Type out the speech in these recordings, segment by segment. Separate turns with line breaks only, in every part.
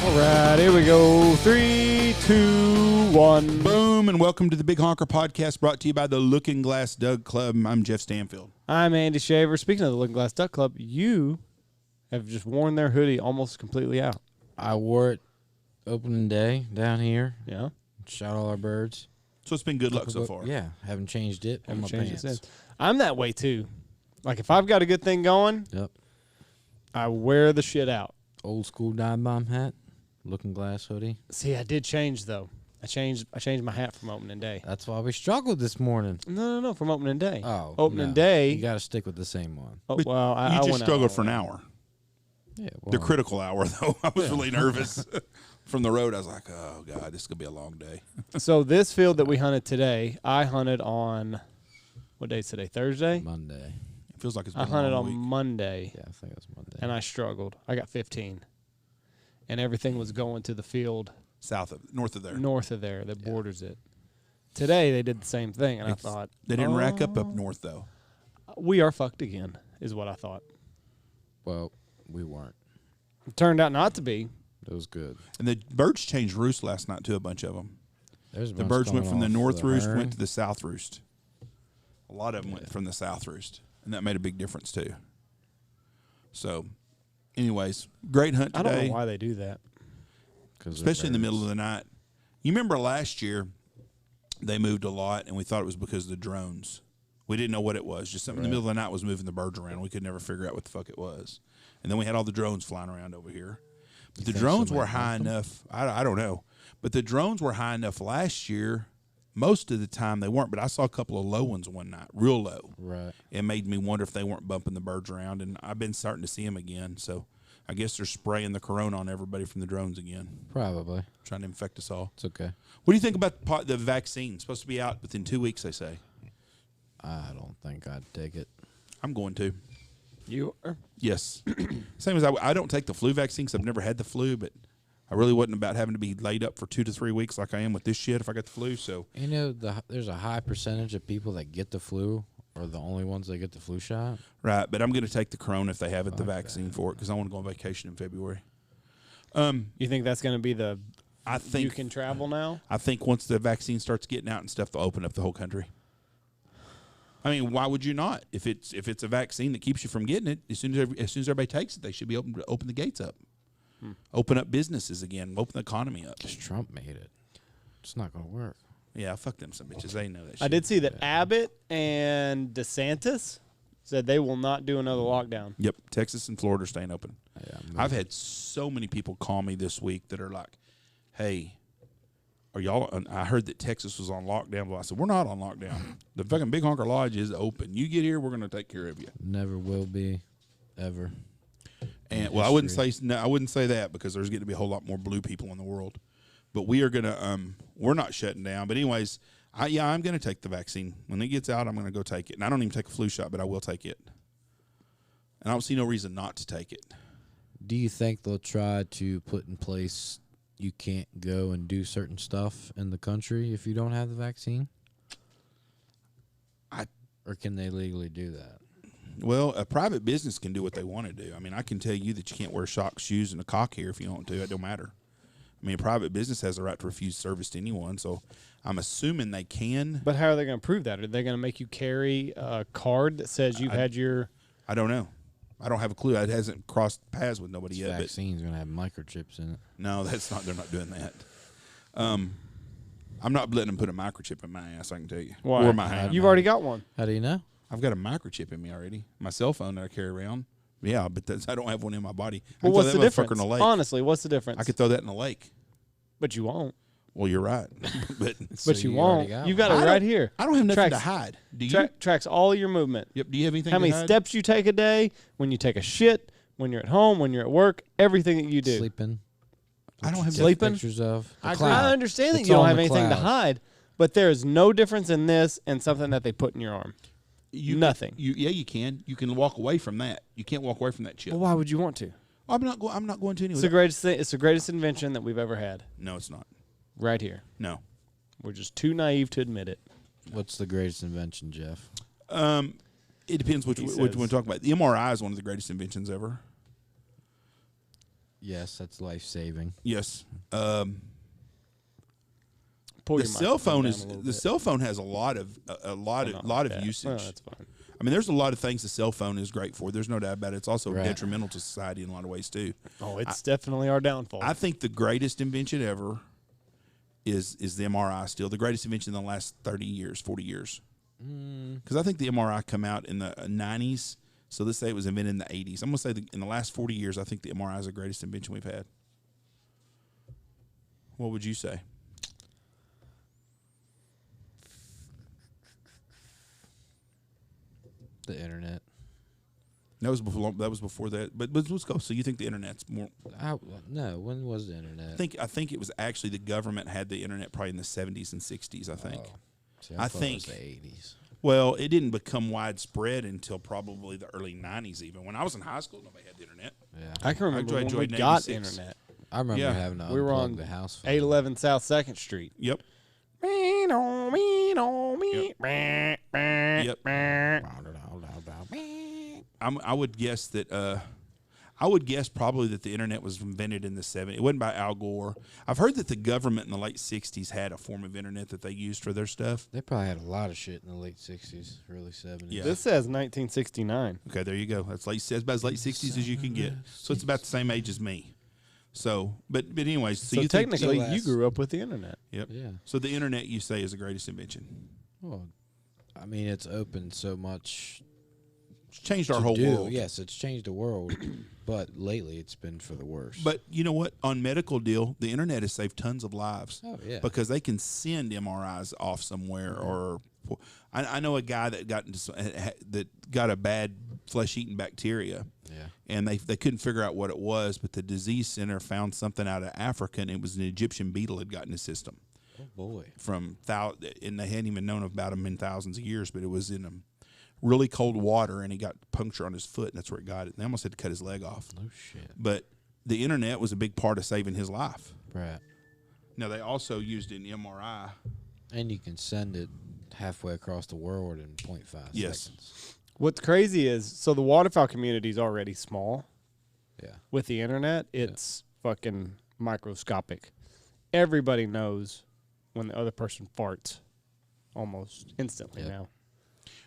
All right, here we go. 3, 2, 1.
Boom, and welcome to the Big Honker Podcast, brought to you by the Looking Glass Duck Club. I'm Jeff Stanfield.
I'm Andy Shaver. Speaking of the Looking Glass Duck Club, you have just worn their hoodie almost completely out.
I wore it opening day down here.
Yeah.
Shot all our birds.
So it's been good luck so far.
Yeah, haven't changed it on my pants.
I'm that way too. Like if I've got a good thing going,
Yep.
I wear the shit out.
Old school dive bomb hat, Looking Glass hoodie.
See, I did change though. I changed my hat from opening day.
That's why we struggled this morning.
No, from opening day.
Oh,
opening
no.
day.
You got to stick with the same one.
Oh,
But
well, I
you just
went
struggled
out
for an hour.
Yeah, well,
The critical hour, though. I was really nervous. From the road, I was like, oh, God, this is going to be a long day.
So this field that we hunted today, I hunted on, what day is today? Thursday?
Monday.
It feels like it's been
I hunted
a
on
long week.
Monday,
Yeah, I think it was Monday.
and I struggled. I got 15. And everything was going to the field
North of there.
north of there that borders it. Today they did the same thing, and I thought
They didn't rack up north, though.
we are fucked again, is what I thought.
Well, we weren't.
It turned out not to be.
It was good.
And the birds changed roost last night, too, a bunch of them.
There's a
The
bunch
birds went
going
from the
off
north roost,
hern.
went to the south roost. A lot of them went from the south roost, and that made a big difference, too. So, anyways, great hunt today.
I don't know why they do that.
Especially in the middle of the night. You remember last year, they moved a lot, and we thought it was because of the drones. We didn't know what it was. Just something in the middle of the night was moving the birds around. We could never figure out what the fuck it was. And then we had all the drones flying around over here. But the drones were high enough. I don't know. But the drones were high enough last year. Most of the time they weren't, but I saw a couple of low ones one night, real low.
Right.
It made me wonder if they weren't bumping the birds around, and I've been starting to see them again. So I guess they're spraying the corona on everybody from the drones again.
Probably.
Trying to infect us all.
It's okay.
What do you think about the vaccine? It's supposed to be out within 2 weeks, they say.
I don't think I'd take it.
I'm going to.
You are?
Yes. Same as I don't take the flu vaccine because I've never had the flu, but I really wasn't about having to be laid up for 2 to 3 weeks like I am with this shit if I got the flu. So
You know, there's a high percentage of people that get the flu are the only ones that get the flu shot.
right, but I'm going to take the corona if they have it, the
Fuck
vaccine
that.
for it because I want to go on vacation in February.
You think that's going to be the
I think
you can travel now?
I think once the vaccine starts getting out and stuff, they'll open up the whole country. I mean, why would you not? If it's a vaccine that keeps you from getting it, as soon as everybody takes it, they should be open the gates up, open up businesses again, open the economy up.
Just Trump made it. It's not going to work.
Yeah, fuck them some bitches. They know that shit.
I did see that Abbott and DeSantis said they will not do another lockdown.
Yep, Texas and Florida are staying open.
Yeah,
I've had so many people call me this week that are like, "Hey, are y'all?" I heard that Texas was on lockdown. Well, I said we're not on lockdown. The fucking Big Honker Lodge is open. You get here, we're going to take care of you.
Never will be, ever.
And well, I wouldn't say that because there's going to be a whole lot more blue people in the world. But we are going to we're not shutting down. But anyways, I'm going to take the vaccine. When it gets out, I'm going to go take it. And I don't even take a flu shot, but I will take it. And I don't see no reason not to take it.
Do you think they'll try to put in place you can't go and do certain stuff in the country if you don't have the vaccine? Or can they legally do that?
Well, a private business can do what they want to do. I mean, I can tell you that you can't wear socks, shoes, and a cock here if you don't want to. It don't matter. I mean, a private business has the right to refuse service to anyone, so I'm assuming they can.
But how are they going to prove that? Are they going to make you carry a card that says you've had your...
I don't know. I don't have a clue. It hasn't crossed paths with nobody
This
yet.
vaccine's going to have microchips in it.
No, that's not. They're not doing that. I'm not letting them put a microchip in my ass. I can tell you.
Why?
Or my hand.
You've already got one.
How do you know?
I've got a microchip in me already. My cell phone that I carry around. Yeah, but I don't have one in my body. I
Well,
could
what's
throw
the
that motherfucker
difference?
in a lake.
Honestly, what's the difference?
I could throw that in a lake.
But you won't.
Well, you're right, but
But you won't. You got
I
it
don't-
right here.
I don't have nothing
Tracks-
to hide. Do you?
Tracks all your movement.
Yep. Do you have anything?
How
to
many
hide?
steps you take a day, when you take a shit, when you're at home, when you're at work, everything that you do.
Sleeping.
I don't have
Sleeping?
Pictures of. The
I
cloud.
understand that
It's
you don't
on
have
the
anything to
cloud.
hide, but there is no difference in this and something that they put in your arm. Nothing.
Yeah, you can. You can walk away from that. You can't walk away from that chip.
Well, why would you want to?
I'm not going to anyway.
It's the greatest thing. It's the greatest invention that we've ever had.
No, it's not.
Right here.
No.
We're just too naive to admit it.
What's the greatest invention, Jeff?
It depends which one we talk about. The MRI is one of the greatest inventions ever.
Yes, that's life saving.
Yes.
Pull
The
your
cell phone
microphone
is
down a little
the
bit.
cell phone has a lot of usage.
Well, that's fine.
I mean, there's a lot of things the cell phone is great for. There's no doubt about it. It's also
Right.
detrimental to society in a lot of ways too.
Oh, it's definitely our downfall.
I think the greatest invention ever is the MRI. Still, the greatest invention in the last 30 years, 40 years. Because I think the MRI come out in the 90s. So let's say it was invented in the 80s. I'm going to say in the last 40 years, I think the MRI is the greatest invention we've had. What would you say?
The internet.
That was before that. But let's go. So you think the internet's more?
No, when was the internet?
I think it was actually the government had the internet probably in the 70s and 60s. I think.
See,
I
thought
think-
it was the 80s.
Well, it didn't become widespread until probably the early 90s. Even when I was in high school, nobody had the internet.
Yeah,
I can remember when we
joined in
got
86.
internet.
I remember
Yeah.
having to
We were
unplug
on
the house phone.
811 South 2nd Street.
Yep. Yep. I would guess that. I would guess probably that the internet was invented in the 70s. It wasn't by Al Gore. I've heard that the government in the late 60s had a form of internet that they used for their stuff.
They probably had a lot of shit in the late 60s, early 70s.
Yeah.
This says 1969.
Okay, there you go. That's about as late 60s as you can get. So it's about the same age as me. So, but anyways, so
So
you think
technically,
so
you grew up with the internet.
Yep.
Yeah.
So the internet, you say, is the greatest invention.
Well, I mean, it's opened so much
It's changed our
to
whole
do.
world.
Yes, it's changed the world, but lately it's been for the worse.
But you know what? On medical deal, the internet has saved tons of lives.
Oh, yeah.
Because they can send MRIs off somewhere, or I know a guy that got a bad flesh-eating bacteria,
Yeah.
and they couldn't figure out what it was, but the disease center found something out of Africa, and it was an Egyptian beetle had gotten his system
Oh, boy.
and they hadn't even known about him in thousands of years, but it was in really cold water, and he got puncture on his foot, and that's where he got it. They almost had to cut his leg off.
No shit.
But the internet was a big part of saving his life.
Right.
Now, they also used it in MRI.
And you can send it halfway across the world in 0.5
Yes.
seconds.
What's crazy is, so the waterfowl community is already small.
Yeah.
With the internet, it's fucking microscopic. Everybody knows when the other person farts almost instantly
Yep.
now.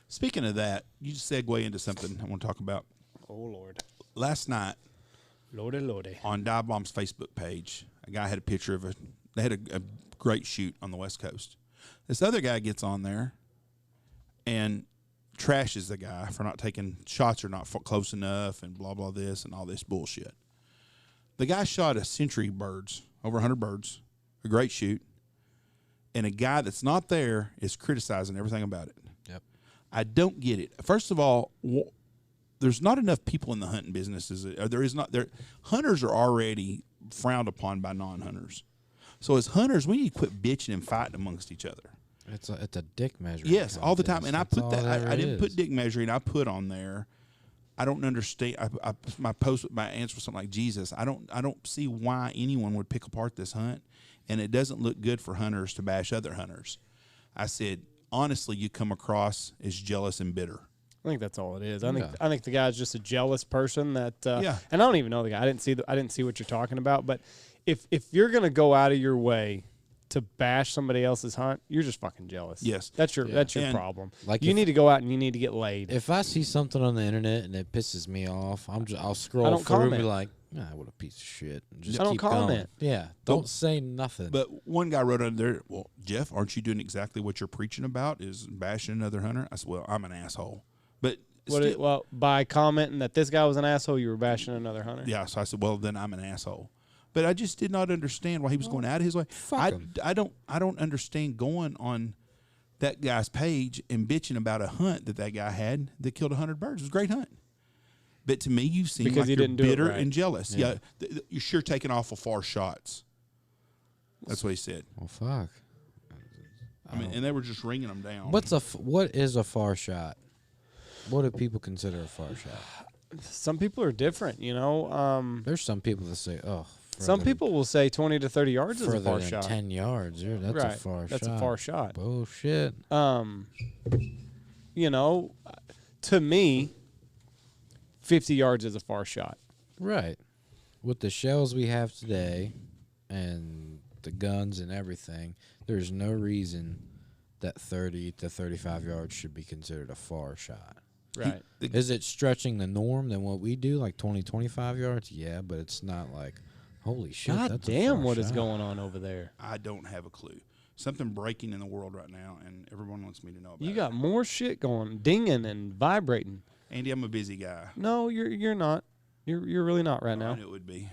Speaking of that, you just segue into something I want to talk about.
Oh, Lord.
Last night
Lordy.
on Dive Bomb's Facebook page, a guy had a picture of they had a great shoot on the West Coast. This other guy gets on there and trashes the guy for not taking shots or not close enough and blah, blah, this and all this bullshit. The guy shot a century birds, over 100 birds, a great shoot, and a guy that's not there is criticizing everything about it.
Yep.
I don't get it. First of all, there's not enough people in the hunting business. Hunters are already frowned upon by non-hunters. So as hunters, we need to quit bitching and fighting amongst each other.
It's a dick measuring.
Yes, all the time.
contest.
And I
That's
put
all
that.
it ever
I didn't
is.
put dick measuring. I put on there. I don't understand. My answer was something like, Jesus, I don't see why anyone would pick apart this hunt, and it doesn't look good for hunters to bash other hunters. I said, honestly, you come across as jealous and bitter.
I think that's all it is.
Yeah.
I think the guy's just a jealous person that.
Yeah.
And I don't even know the guy. I didn't see what you're talking about. But if you're gonna go out of your way to bash somebody else's hunt, you're just fucking jealous.
Yes.
That's your
And
problem.
like
you
if-
need to go out and you need to get laid.
If I see something on the internet and it pisses me off, I'll
I
scroll
don't
through and be
comment.
like, nah, what a piece of shit. And just
I don't
keep
comment.
going. Yeah. Don't say nothing.
But one guy wrote under there, well, Jeff, aren't you doing exactly what you're preaching about, is bashing another hunter? I said, well, I'm an asshole. But by
commenting that this guy was an asshole, you were bashing another hunter.
yeah, so I said, well, then I'm an asshole. But I just did not understand why he was going out of his way.
Fuck him.
I don't understand going on that guy's page and bitching about a hunt that guy had that killed 100 birds. It was a great hunt. But to me, you seem
because
like
you
you're
didn't do it
bitter
right.
and jealous. Yeah, you're sure taking awful far shots. That's what he said.
Well, fuck.
I mean, and they were just ringing them down.
What is a far shot? What do people consider a far shot?
Some people are different, you know.
There's some people that say, "Oh."
Some people will say 20 to 30 yards is a
further
far
than
shot.
10 yards. That's a far shot.
That's a far shot.
Bullshit.
You know, to me, 50 yards is a far shot.
Right. With the shells we have today and the guns and everything, there's no reason that 30 to 35 yards should be considered a far shot.
Right.
Is it stretching the norm than what we do, like 20, 25 yards? Yeah, but it's not like, holy shit,
God
that's a
damn,
far
what
shot.
is going on over there?
I don't have a clue. Something breaking in the world right now, and everyone wants me to know about it.
You got more shit going, dinging and vibrating.
Andy, I'm a busy guy.
No, you're not. You're really not right
I
now.
knew it would be.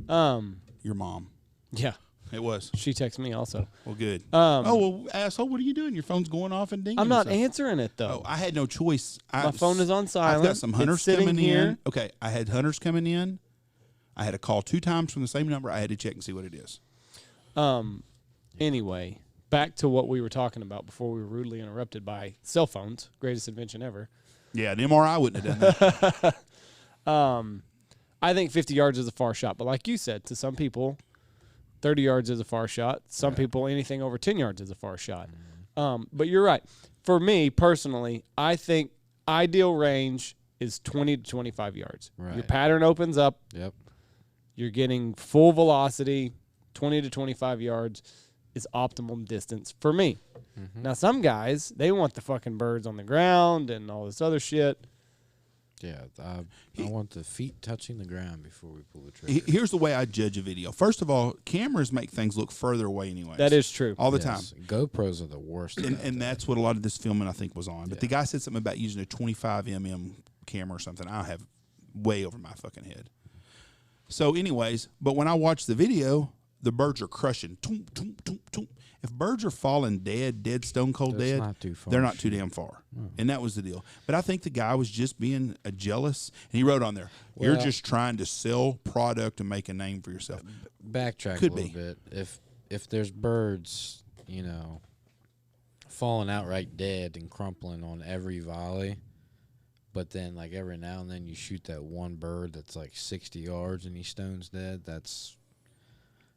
Your mom.
Yeah,
It was.
she texted me also.
Well, good. Well, asshole, what are you doing? Your phone's going off and dinging.
I'm not
and stuff.
answering it though.
Oh, I had no choice.
My phone is on silent.
I've got some hunters
It's sitting
coming
here.
in. Okay, I had hunters coming in. I had a call 2 times from the same number. I had to check and see what it is.
Anyway, back to what we were talking about before we were rudely interrupted by cell phones. Greatest invention ever.
Yeah, an MRI wouldn't have done that.
I think 50 yards is a far shot, but like you said, to some people, 30 yards is a far shot. Some people, anything over 10 yards is a far shot. But you're right. For me, personally, I think ideal range is 20 to 25 yards.
Right.
Your pattern opens up.
Yep.
You're getting full velocity. 20 to 25 yards is optimum distance for me.
Mm-hmm.
Now, some guys, they want the fucking birds on the ground and all this other shit.
Yeah, I want the feet touching the ground before we pull the trigger.
Here's the way I judge a video. First of all, cameras make things look further away anyway.
That is true.
All the time.
GoPros are the worst.
And that's what a lot of this filming, I think, was on. But the guy said something about using a 25mm camera or something. I have way over my fucking head. So anyways, but when I watch the video, the birds are crushing. Toom, toom, toom, toom. If birds are falling dead stone cold
That's
dead,
not too far
they're not
to
too
shoot.
damn far. And that was the deal. But I think the guy was just being a jealous. And he wrote on there, you're just trying to sell product and make a name for yourself.
Backtrack
Could
a little
be.
bit. If there's birds, falling outright dead and crumpling on every volley, but then like every now and then you shoot that one bird that's like 60 yards and he stones dead, that's...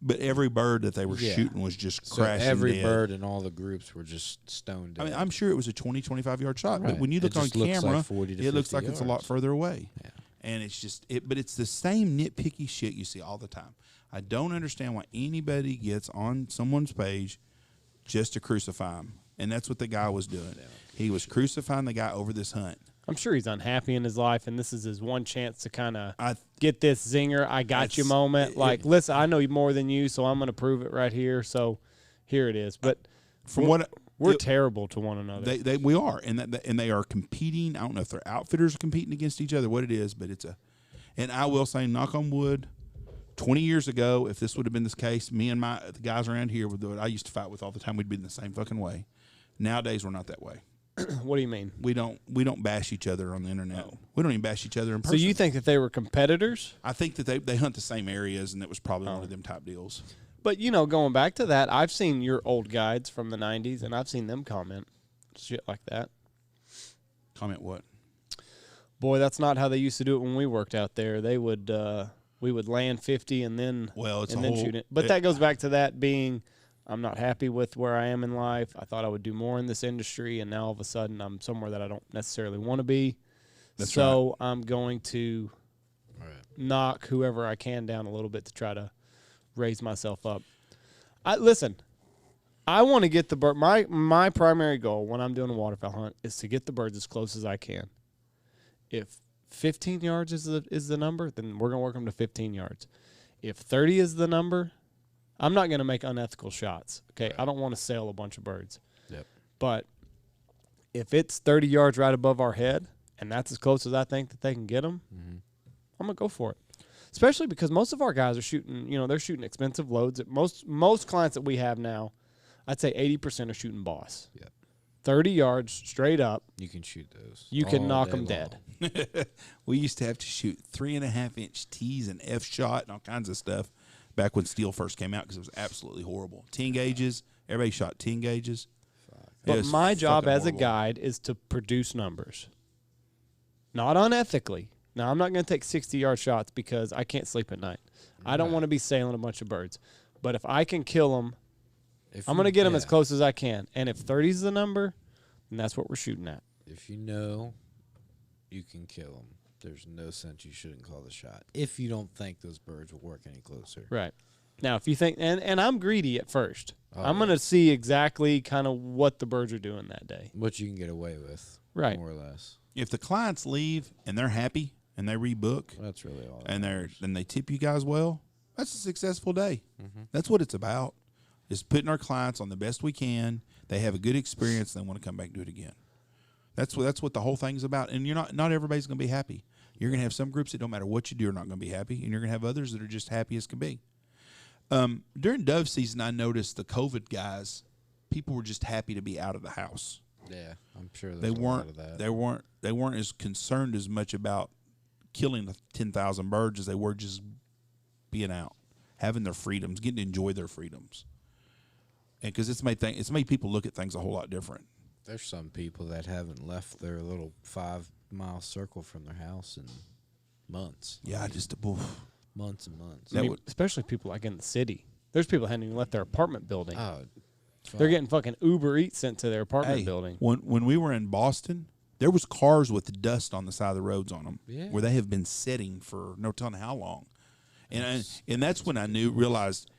But every bird that they were shooting was just crashing
every
dead.
bird in all the groups were just stoned dead.
I mean, I'm sure it was a 20, 25-yard shot. But
Right.
when you look
It
on
just looks
camera,
like 40 to
it looks
50
like it's a lot
yards.
further away.
Yeah.
And it's just, but it's the same nitpicky shit you see all the time. I don't understand why anybody gets on someone's page just to crucify him. And that's what the guy was doing. He was crucifying the guy over this hunt.
I'm sure he's unhappy in his life, and this is his one chance to kind of
I
get this zinger, I got you
That's-
moment. Like, listen, I know you more than you, so I'm going to prove it right here. So here it is. But
from what
we're terrible to one another.
we are, and they are competing. I don't know if their outfitters are competing against each other, what it is, but it's a. And I will say, knock on wood, 20 years ago, if this would have been this case, me and the guys around here, I used to fight with all the time, we'd be in the same fucking way. Nowadays, we're not that way.
What do you mean?
We don't bash each other on the internet.
Oh.
We don't even bash each other in
So
person.
you think that they were competitors?
I think that they hunt the same areas, and it was probably one of them type deals.
But, going back to that, I've seen your old guides from the 90s, and I've seen them comment shit like that.
Comment what?
Boy, that's not how they used to do it when we worked out there. They would we would land 50 and then shoot it. But that goes back to that being I'm not happy with where I am in life. I thought I would do more in this industry, and now all of a sudden I'm somewhere that I don't necessarily want to be.
That's
so I'm going to knock whoever I can down a little bit to try to raise myself up. Listen, I want to get the bird. My primary goal when I'm doing a waterfowl hunt is to get the birds as close as I can. If 15 yards is the number, then we're going to work them to 15 yards. If 30 is the number, I'm not going to make unethical shots. Okay,
Right.
I don't want to sail a bunch of birds.
Yep.
But if it's 30 yards right above our head, and that's as close as I think that they can get them, I'm going to go for it. especially because most of our guys are shooting, they're shooting expensive loads. Most clients that we have now, I'd say 80% are shooting boss.
Yep.
30 yards straight up.
You can shoot those.
You can knock them
long.
dead.
We used to have to shoot 3.5-inch T's and F shot and all kinds of stuff back when steel first came out because it was absolutely horrible. 10 gauges. Everybody shot 10 gauges.
But my job as
horrible.
a guide is to produce numbers. Not unethically. Now, I'm not going to take 60-yard shots because I can't sleep at night. I don't want to be sailing a bunch of birds. But if I can kill them, I'm going to get them as close as I can. And if 30 is the number, then that's what we're shooting at.
If you know you can kill them, there's no sense you shouldn't call the shot. If you don't think those birds will work any closer.
Right. Now, if you think, and I'm greedy at first.
Oh,
I'm going to see exactly kind of what the birds are doing that day.
What you can get away with,
right?
More or less.
If the clients leave and they're happy and they rebook,
That's really all.
and they tip you guys well, that's a successful day. That's what it's about. Is putting our clients on the best we can. They have a good experience. They want to come back and do it again. That's what the whole thing's about. And not everybody's going to be happy. You're going to have some groups that don't matter what you do are not going to be happy, and you're going to have others that are just happy as can be. During dove season, I noticed the COVID guys, people were just happy to be out of the house.
Yeah, I'm sure
They
there's a lot of that.
weren't as concerned as much about killing 10,000 birds as they were just being out, having their freedoms, getting to enjoy their freedoms. And because it's made people look at things a whole lot different.
There's some people that haven't left their little 5-mile circle from their house in months.
Yeah,
Months and months.
Especially people like in the city. There's people who haven't even left their apartment building.
Oh,
they're getting fucking Uber Eats sent to their apartment building.
When we were in Boston, there was cars with dust on the side of the roads on them, where they have been sitting for no telling how long. And that's when I realized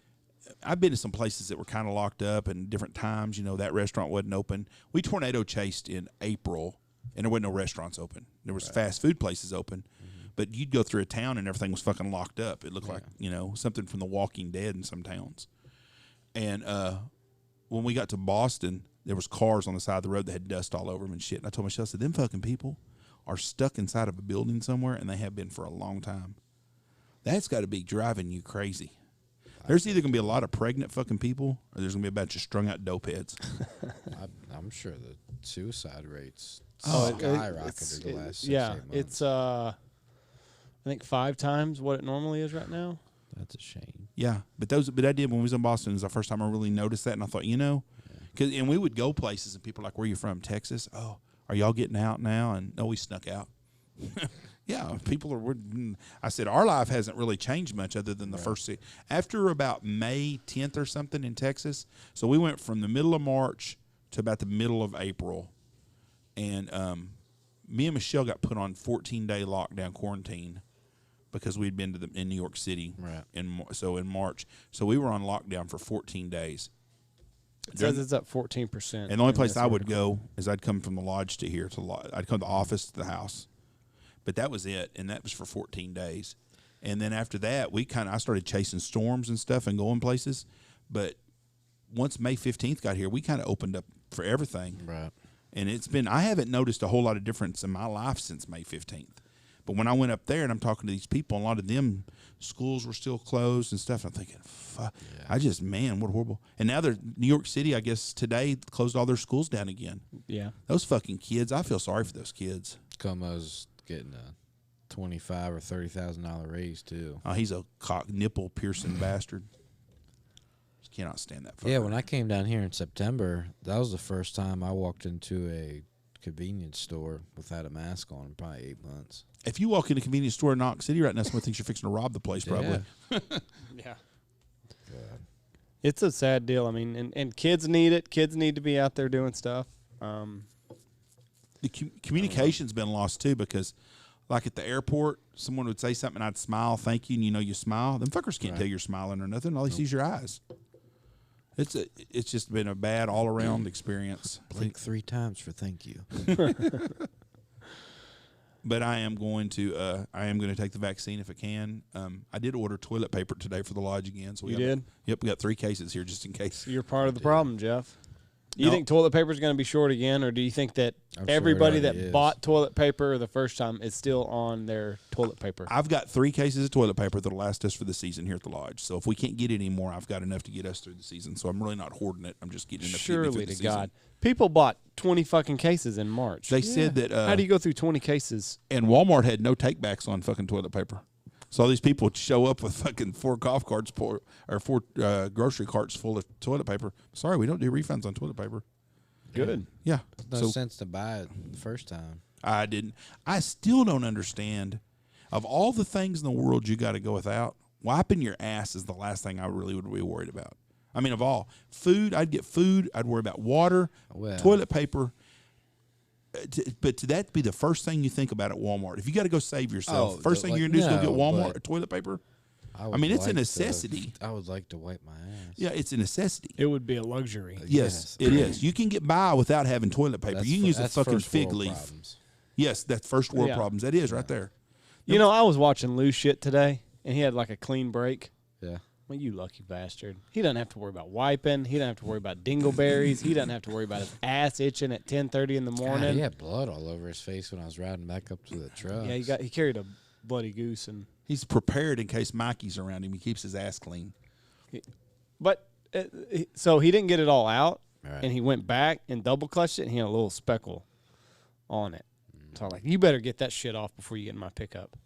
I've been to some places that were kind of locked up and different times. That restaurant wasn't open. We tornado chased in April, and there wasn't no restaurants open. There was fast food places open, but you'd go through a town and everything was fucking locked up. It looked like something from The Walking Dead in some towns. And when we got to Boston, there was cars on the side of the road that had dust all over them and shit. And I told Michelle, I said, them fucking people are stuck inside of a building somewhere, and they have been for a long time. That's got to be driving you crazy. There's either going to be a lot of pregnant fucking people, or there's going to be a bunch of strung out dope heads.
I'm sure the suicide rates
the
skyrocketed the last 6 months.
It's I think 5 times what it normally is right now.
That's a shame.
Yeah, but I did when we was in Boston. It was the first time I really noticed that, and I thought, and we would go places, and people are like, "Where are you from? Texas? Oh, are y'all getting out now?" And we snuck out. Yeah, people are. I said our life hasn't really changed much other than the first. After about May 10th or something in Texas, so we went from the middle of March to about the middle of April, and me and Michelle got put on 14-day lockdown quarantine because we'd been in New York City.
Right.
In March, so we were on lockdown for 14 days.
It says it's up 14%.
And the only place I would go is I'd come from the lodge to here I'd come to the office to the house. But that was it, and that was for 14 days. And then after that, I started chasing storms and stuff and going places. But once May 15th got here, we kind of opened up for everything.
Right.
And I haven't noticed a whole lot of difference in my life since May 15th. But when I went up there and I'm talking to these people, a lot of them schools were still closed and stuff. I'm thinking, fuck, man, what horrible. And now New York City, I guess today closed all their schools down again.
Yeah.
Those fucking kids, I feel sorry for those kids.
Como's getting a $25,000 or $30,000 raise too.
Oh, he's a nipple piercing bastard. Just cannot stand that fucker.
Yeah, when I came down here in September, that was the first time I walked into a convenience store without a mask on in probably 8 months.
If you walk in a convenience store in Knox City right now, someone thinks you're fixing to rob the place, probably.
Yeah. It's a sad deal. I mean, and kids need it. Kids need to be out there doing stuff.
The communication's been lost, too, because, like at the airport, someone would say something, and I'd smile, thank you, and you smile. Them fuckers can't tell you're smiling or nothing. All they see is your eyes. It's just been a bad all-around experience.
Blink 3 times for thank you.
But I am going to take the vaccine if I can. I did order toilet paper today for the lodge again. So we
did?
Yep, we got 3 cases here just in case.
You're part of the problem, Jeff. You think toilet paper is going to be short again, or do you think that everybody that bought toilet paper the first time is still on their toilet paper?
I've got 3 cases of toilet paper that'll last us for the season here at the lodge. So if we can't get any more, I've got enough to get us through the season. So I'm really not hoarding it. I'm just getting enough to get me through the season. God.
People bought 20 fucking cases in March.
They said that...
how do you go through 20 cases?
And Walmart had no takebacks on fucking toilet paper. So all these people would show up with fucking 4 golf carts or 4 grocery carts full of toilet paper. Sorry, we don't do refunds on toilet paper.
Good.
Yeah.
No sense to buy it the first time.
I didn't. I still don't understand. Of all the things in the world you got to go without, wiping your ass is the last thing I really would be worried about. I mean, of all. Food, I'd get food. I'd worry about water, toilet paper. But to that be the first thing you think about at Walmart. If you got to go save yourself, first thing you're going to do is go get Walmart toilet paper. I mean, it's a necessity.
I would like to wipe my ass.
Yeah, it's a necessity.
It would be a luxury.
Yes, it is. You can get by without having toilet paper. You can use a fucking fig leaf. Problems. Yes, that's first world problems. That is right there.
You know, I was watching Lou shit today, and he had like a clean break.
Yeah.
Well, you lucky bastard. He doesn't have to worry about wiping. He doesn't have to worry about dingleberries. He doesn't have to worry about his ass itching at 10:30 in the morning.
God, he had blood all over his face when I was riding back up to the truck.
Yeah, he carried a bloody goose, and
he's prepared in case Mikey's around him. He keeps his ass clean.
But so he didn't get it all out, and he went back and double clutched it, and he had a little speckle on it. So I'm like, you better get that shit off before you get in my pickup.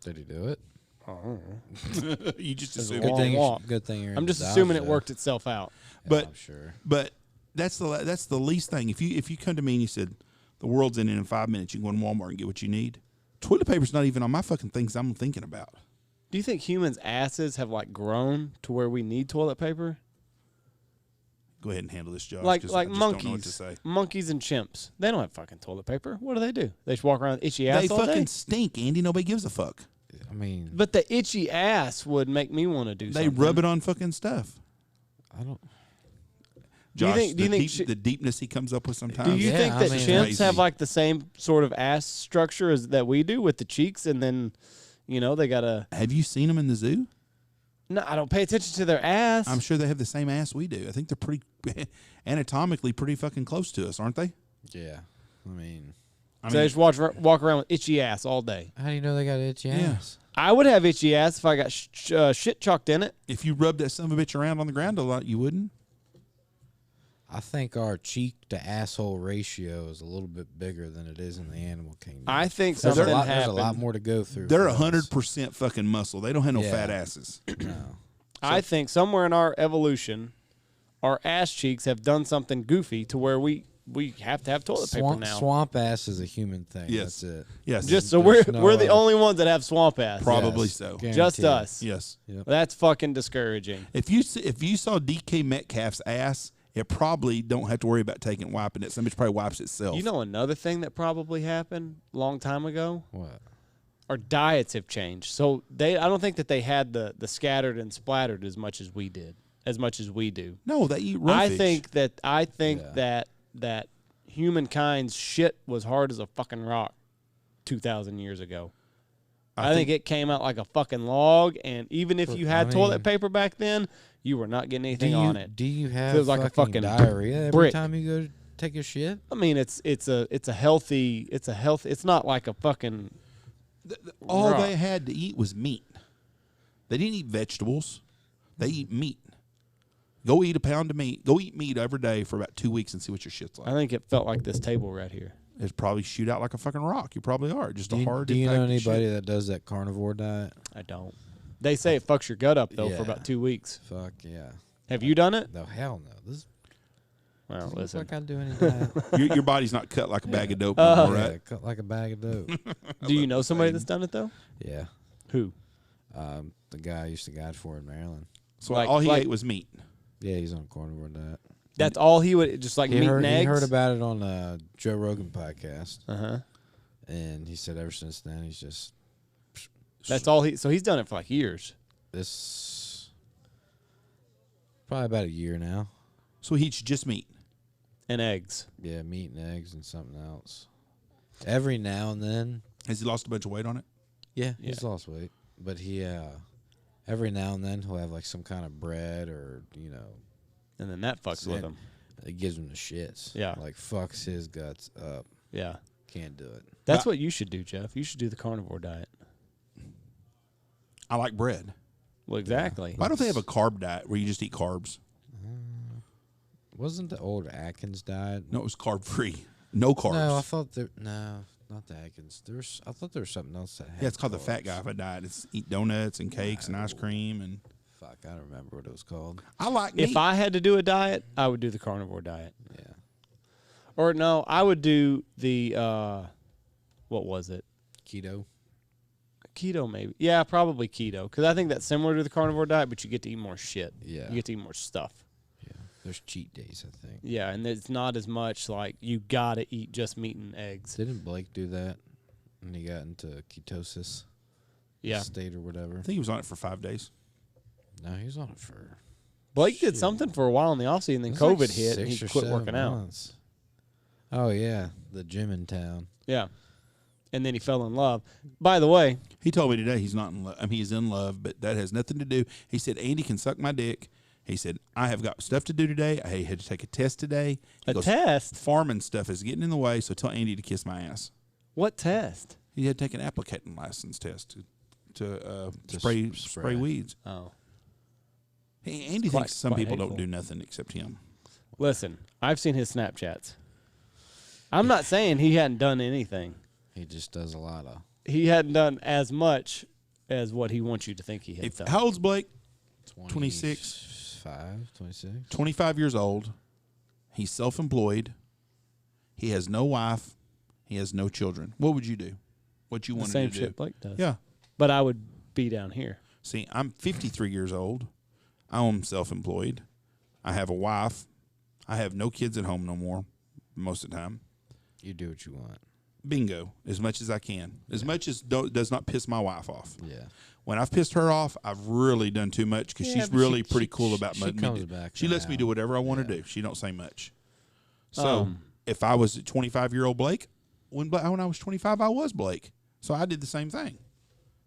Did he do it?
Oh.
You just assume.
Good thing you're.
I'm just assuming it worked itself out.
Yeah,
but
I'm sure.
But that's the least thing. If you come to me and you said the world's in 5 minutes, you can go in Walmart and get what you need. Toilet paper's not even on my fucking things I'm thinking about.
Do you think humans' asses have like grown to where we need toilet paper?
Go ahead and handle this, Josh.
Like
monkeys,
don't know
what to say.
Monkeys and chimps. They don't have fucking toilet paper. What do? They just walk around with itchy ass all day.
They fucking stink, Andy. Nobody gives a fuck.
I mean,
but the itchy ass would make me want to do something.
They rub it on fucking stuff.
I don't.
Josh, do you think the deepness he comes up with sometimes?
Do you think that chimps have like the same sort of ass structure as that we do with the cheeks, and then, they gotta.
Have you seen them in the zoo?
No, I don't pay attention to their ass.
I'm sure they have the same ass we do. I think they're pretty anatomically pretty fucking close to us, aren't they?
Yeah, I mean,
they just walk around with itchy ass all day.
How do you know they got itchy ass?
I would have itchy ass if I got shit chalked in it.
If you rubbed that son of a bitch around on the ground a lot, you wouldn't.
I think our cheek to asshole ratio is a little bit bigger than it is in the animal kingdom.
I think
there's a lot more to go through.
They're 100% fucking muscle. They don't have no fat asses.
No.
I think somewhere in our evolution, our ass cheeks have done something goofy to where we have to have toilet paper now.
Swamp ass is a human thing.
Yes.
That's it.
Yes.
Just so we're the only ones that have swamp ass.
Probably so.
Guaranteed.
Just us.
Yes.
Yep.
That's fucking discouraging.
If you saw DK Metcalf's ass, it probably don't have to worry about wiping it. Somebody probably wipes itself.
You know another thing that probably happened a long time ago?
What?
Our diets have changed. So I don't think that they had the scattered and splattered as much as we do.
No, they eat roughage.
I think that humankind's shit was hard as a fucking rock 2,000 years ago. I think it came out like a fucking log, and even if you had toilet paper back then, you were not getting anything on it.
Do you have
Feels like a fucking
diarrhea every time you go to take a shit?
I mean, it's not like a fucking
all they had to eat was meat. They didn't eat vegetables. They eat meat. Go eat a pound of meat. Go eat meat every day for about 2 weeks and see what your shit's like.
I think it felt like this table right here.
It's probably shoot out like a fucking rock. You probably are. Just a hard.
Do you know anybody that does that carnivore diet?
I don't. They say it fucks your gut up though for about 2 weeks.
Fuck yeah.
Have you done it?
No, hell no.
Well, listen.
Like I do any diet.
Your body's not cut like a bag of dope, right?
Yeah, cut like a bag of dope.
Do you know somebody that's done it though?
Yeah.
Who?
The guy I used to guide for in Maryland.
So all he ate was meat.
Yeah, he's on a carnivore diet.
That's all he would just like meat and eggs.
He heard about it on Joe Rogan podcast.
Uh-huh.
And he said ever since then he's just.
That's all he. So he's done it for like years.
This probably about a year now.
So he eats just meat
and eggs.
Yeah, meat and eggs and something else. Every now and then.
Has he lost a bunch of weight on it?
Yeah, he's lost weight, but he every now and then he'll have like some kind of bread or
and then that fucks with him.
It gives him the shits.
Yeah.
Like, fucks his guts up.
Yeah.
Can't do it.
That's what you should do, Jeff. You should do the carnivore diet.
I like bread.
Well, exactly.
Why don't they have a carb diet where you just eat carbs?
Wasn't the old Atkins diet?
No, it was carb free. No carbs.
No, I thought not the Atkins. I thought there was something else that had
Yeah, it's called the
carbs.
fat guy diet. It's eat donuts and cakes and ice cream and.
Fuck, I don't remember what it was called.
I like meat.
If I had to do a diet, I would do the carnivore diet.
Yeah.
Or no, I would do the what was it?
Keto.
Keto, maybe. Yeah, probably keto. Because I think that's similar to the carnivore diet, but you get to eat more shit.
Yeah.
You get to eat more stuff.
Yeah. There's cheat days, I think.
Yeah, and it's not as much like you got to eat just meat and eggs.
Didn't Blake do that when he got into ketosis
Yeah.
state or whatever?
I think he was on it for 5 days.
No, he was on it for
Blake did
shit.
something for a while in the offseason, then
It was like
COVID hit, and he
6 or
quit
7
working out.
months. Oh, yeah. The gym in town.
Yeah. And then he fell in love. By the way,
He told me today he's not in love. I mean, he's in love, but that has nothing to do. He said, Andy can suck my dick. He said, I have got stuff to do today. I had to take a test today. He
a
goes,
test?
Farming stuff is getting in the way, so tell Andy to kiss my ass.
What test?
He had to take an applicating license test to
spray.
spray weeds.
Oh.
Hey, Andy
quite-
thinks some
quite
people
hateful.
don't do nothing except him.
Listen, I've seen his Snapchats. I'm not saying he hadn't done anything.
He just does a lot of.
He hadn't done as much as what he wants you to think he had done.
How old's Blake?
26. 26.
25 years old. He's self-employed. He has no wife. He has no children. What would you do? What you
The
wanted
same
to do?
shit Blake does.
Yeah.
But I would be down here.
See, I'm 53 years old. I'm self-employed. I have a wife. I have no kids at home no more most of the time.
You do what you want.
Bingo, as much as I can. As much as does not piss my wife off.
Yeah.
When I've pissed her off, I've really done too much because
Yeah,
she's
but
really
she-
pretty
she-
cool about
she
me.
comes back
She lets me do
around.
whatever I want to
Yeah.
do. She don't say much. So if I was 25-year-old Blake, when I was 25, I was Blake. So I did the same thing.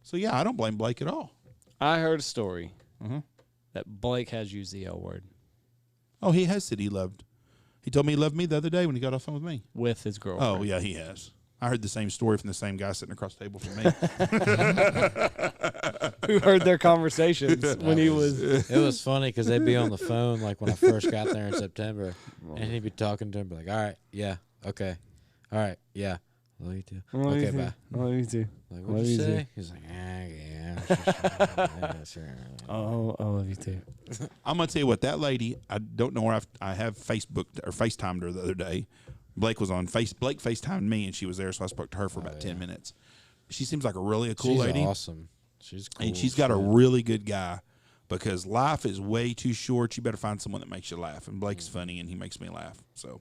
So yeah, I don't blame Blake at all.
I heard a story
Mhm.
that Blake has used the L word
Oh, he has said he loved. He told me he loved me the other day when he got off the phone with me.
with his girlfriend.
Oh yeah, he has. I heard the same story from the same guy sitting across the table from me.
Who heard their conversations when he was.
It was funny because they'd be on the phone like when I first got there in September, and he'd be talking to him, be like, "All right, yeah, okay, all right, yeah, love you too, okay, bye."
Love you too.
Like,
Love
what'd you
you too.
say? He's like, yeah, sure.
Oh, I love you too.
I'm gonna tell you what, that lady. I don't know where I have Facebooked or FaceTimed her the other day. Blake was on Blake FaceTimed me, and she was there, so I spoke to her for about 10 minutes. She seems like a cool
She's
lady.
awesome. She's cool.
And she's got a really good guy because life is way too short. You better find someone that makes you laugh. And Blake's funny, and he makes me laugh. So,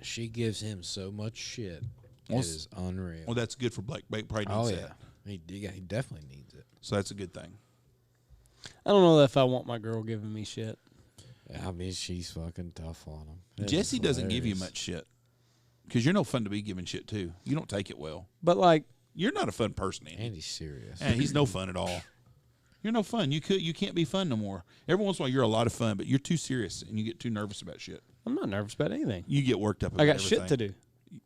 She gives him so much shit.
Well,
It is unreal.
well, that's good for Blake. Blake probably
Oh
needs
yeah,
that.
he definitely needs it.
So that's a good thing.
I don't know if I want my girl giving me shit.
I mean, she's fucking tough on him. It is
Jesse doesn't give you
hilarious.
much shit because you're no fun to be giving shit to. You don't take it well.
But, like,
You're not a fun person, Andy.
Andy's serious.
Yeah, he's no fun at all. You're no fun. You can't be fun no more. Every once in a while, you're a lot of fun, but you're too serious and you get too nervous about shit.
I'm not nervous about anything.
You get worked up about
I got
everything.
shit to do.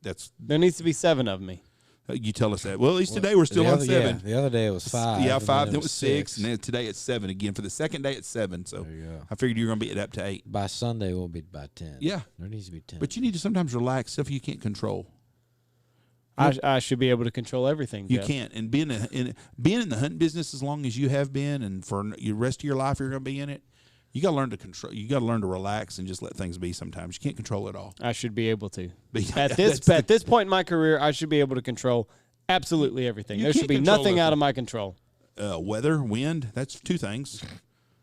That's
There needs to be 7 of me.
you tell us that. Well, at least today we're still
The
on
other-
7.
Yeah, the other day it was 5.
Yeah,
and
5.
then
Then it was 6, and then today it's 7 again. For the second day, it's 7. So
There you go.
I figured you're going to be up to 8.
By Sunday we'll be by 10.
Yeah.
There needs to be 10.
But you need to sometimes relax stuff you can't control.
I should be able to control everything.
You
Jeff.
can't. And being in the hunting business as long as you have been, and for the rest of your life you're going to be in it, you got to learn to control. You got to learn to relax and just let things be. Sometimes you can't control it all.
I should be able to.
But
At this point in my career, I should be able to control absolutely everything.
You
There should
can't
be
control
nothing out
nothing.
of my control.
Weather, wind, that's 2 things.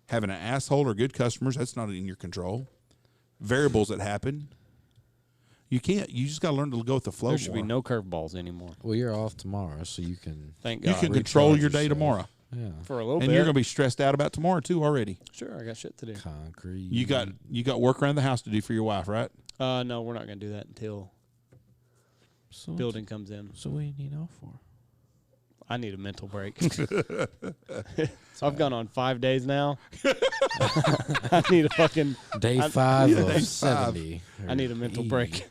Having an asshole or good customers, that's not in your control. Variables that happen. You can't. You just got to learn to go with the flow.
There should be
more.
no curveballs anymore.
well, you're off tomorrow, so you can.
Thank
You
God.
can control
recharge
your day
yourself.
tomorrow,
Yeah.
For a little
and
bit.
you're going to be stressed out about tomorrow too already.
Sure, I got shit to do.
Concrete.
You got work around the house to do for your wife, right?
No, we're not going to do that until
so
building comes in.
So what do you need off for?
I need a mental break. So I've gone on 5 days now. I need a fucking
Day 5
Yeah,
of
day
70.
I need a mental
80.
break.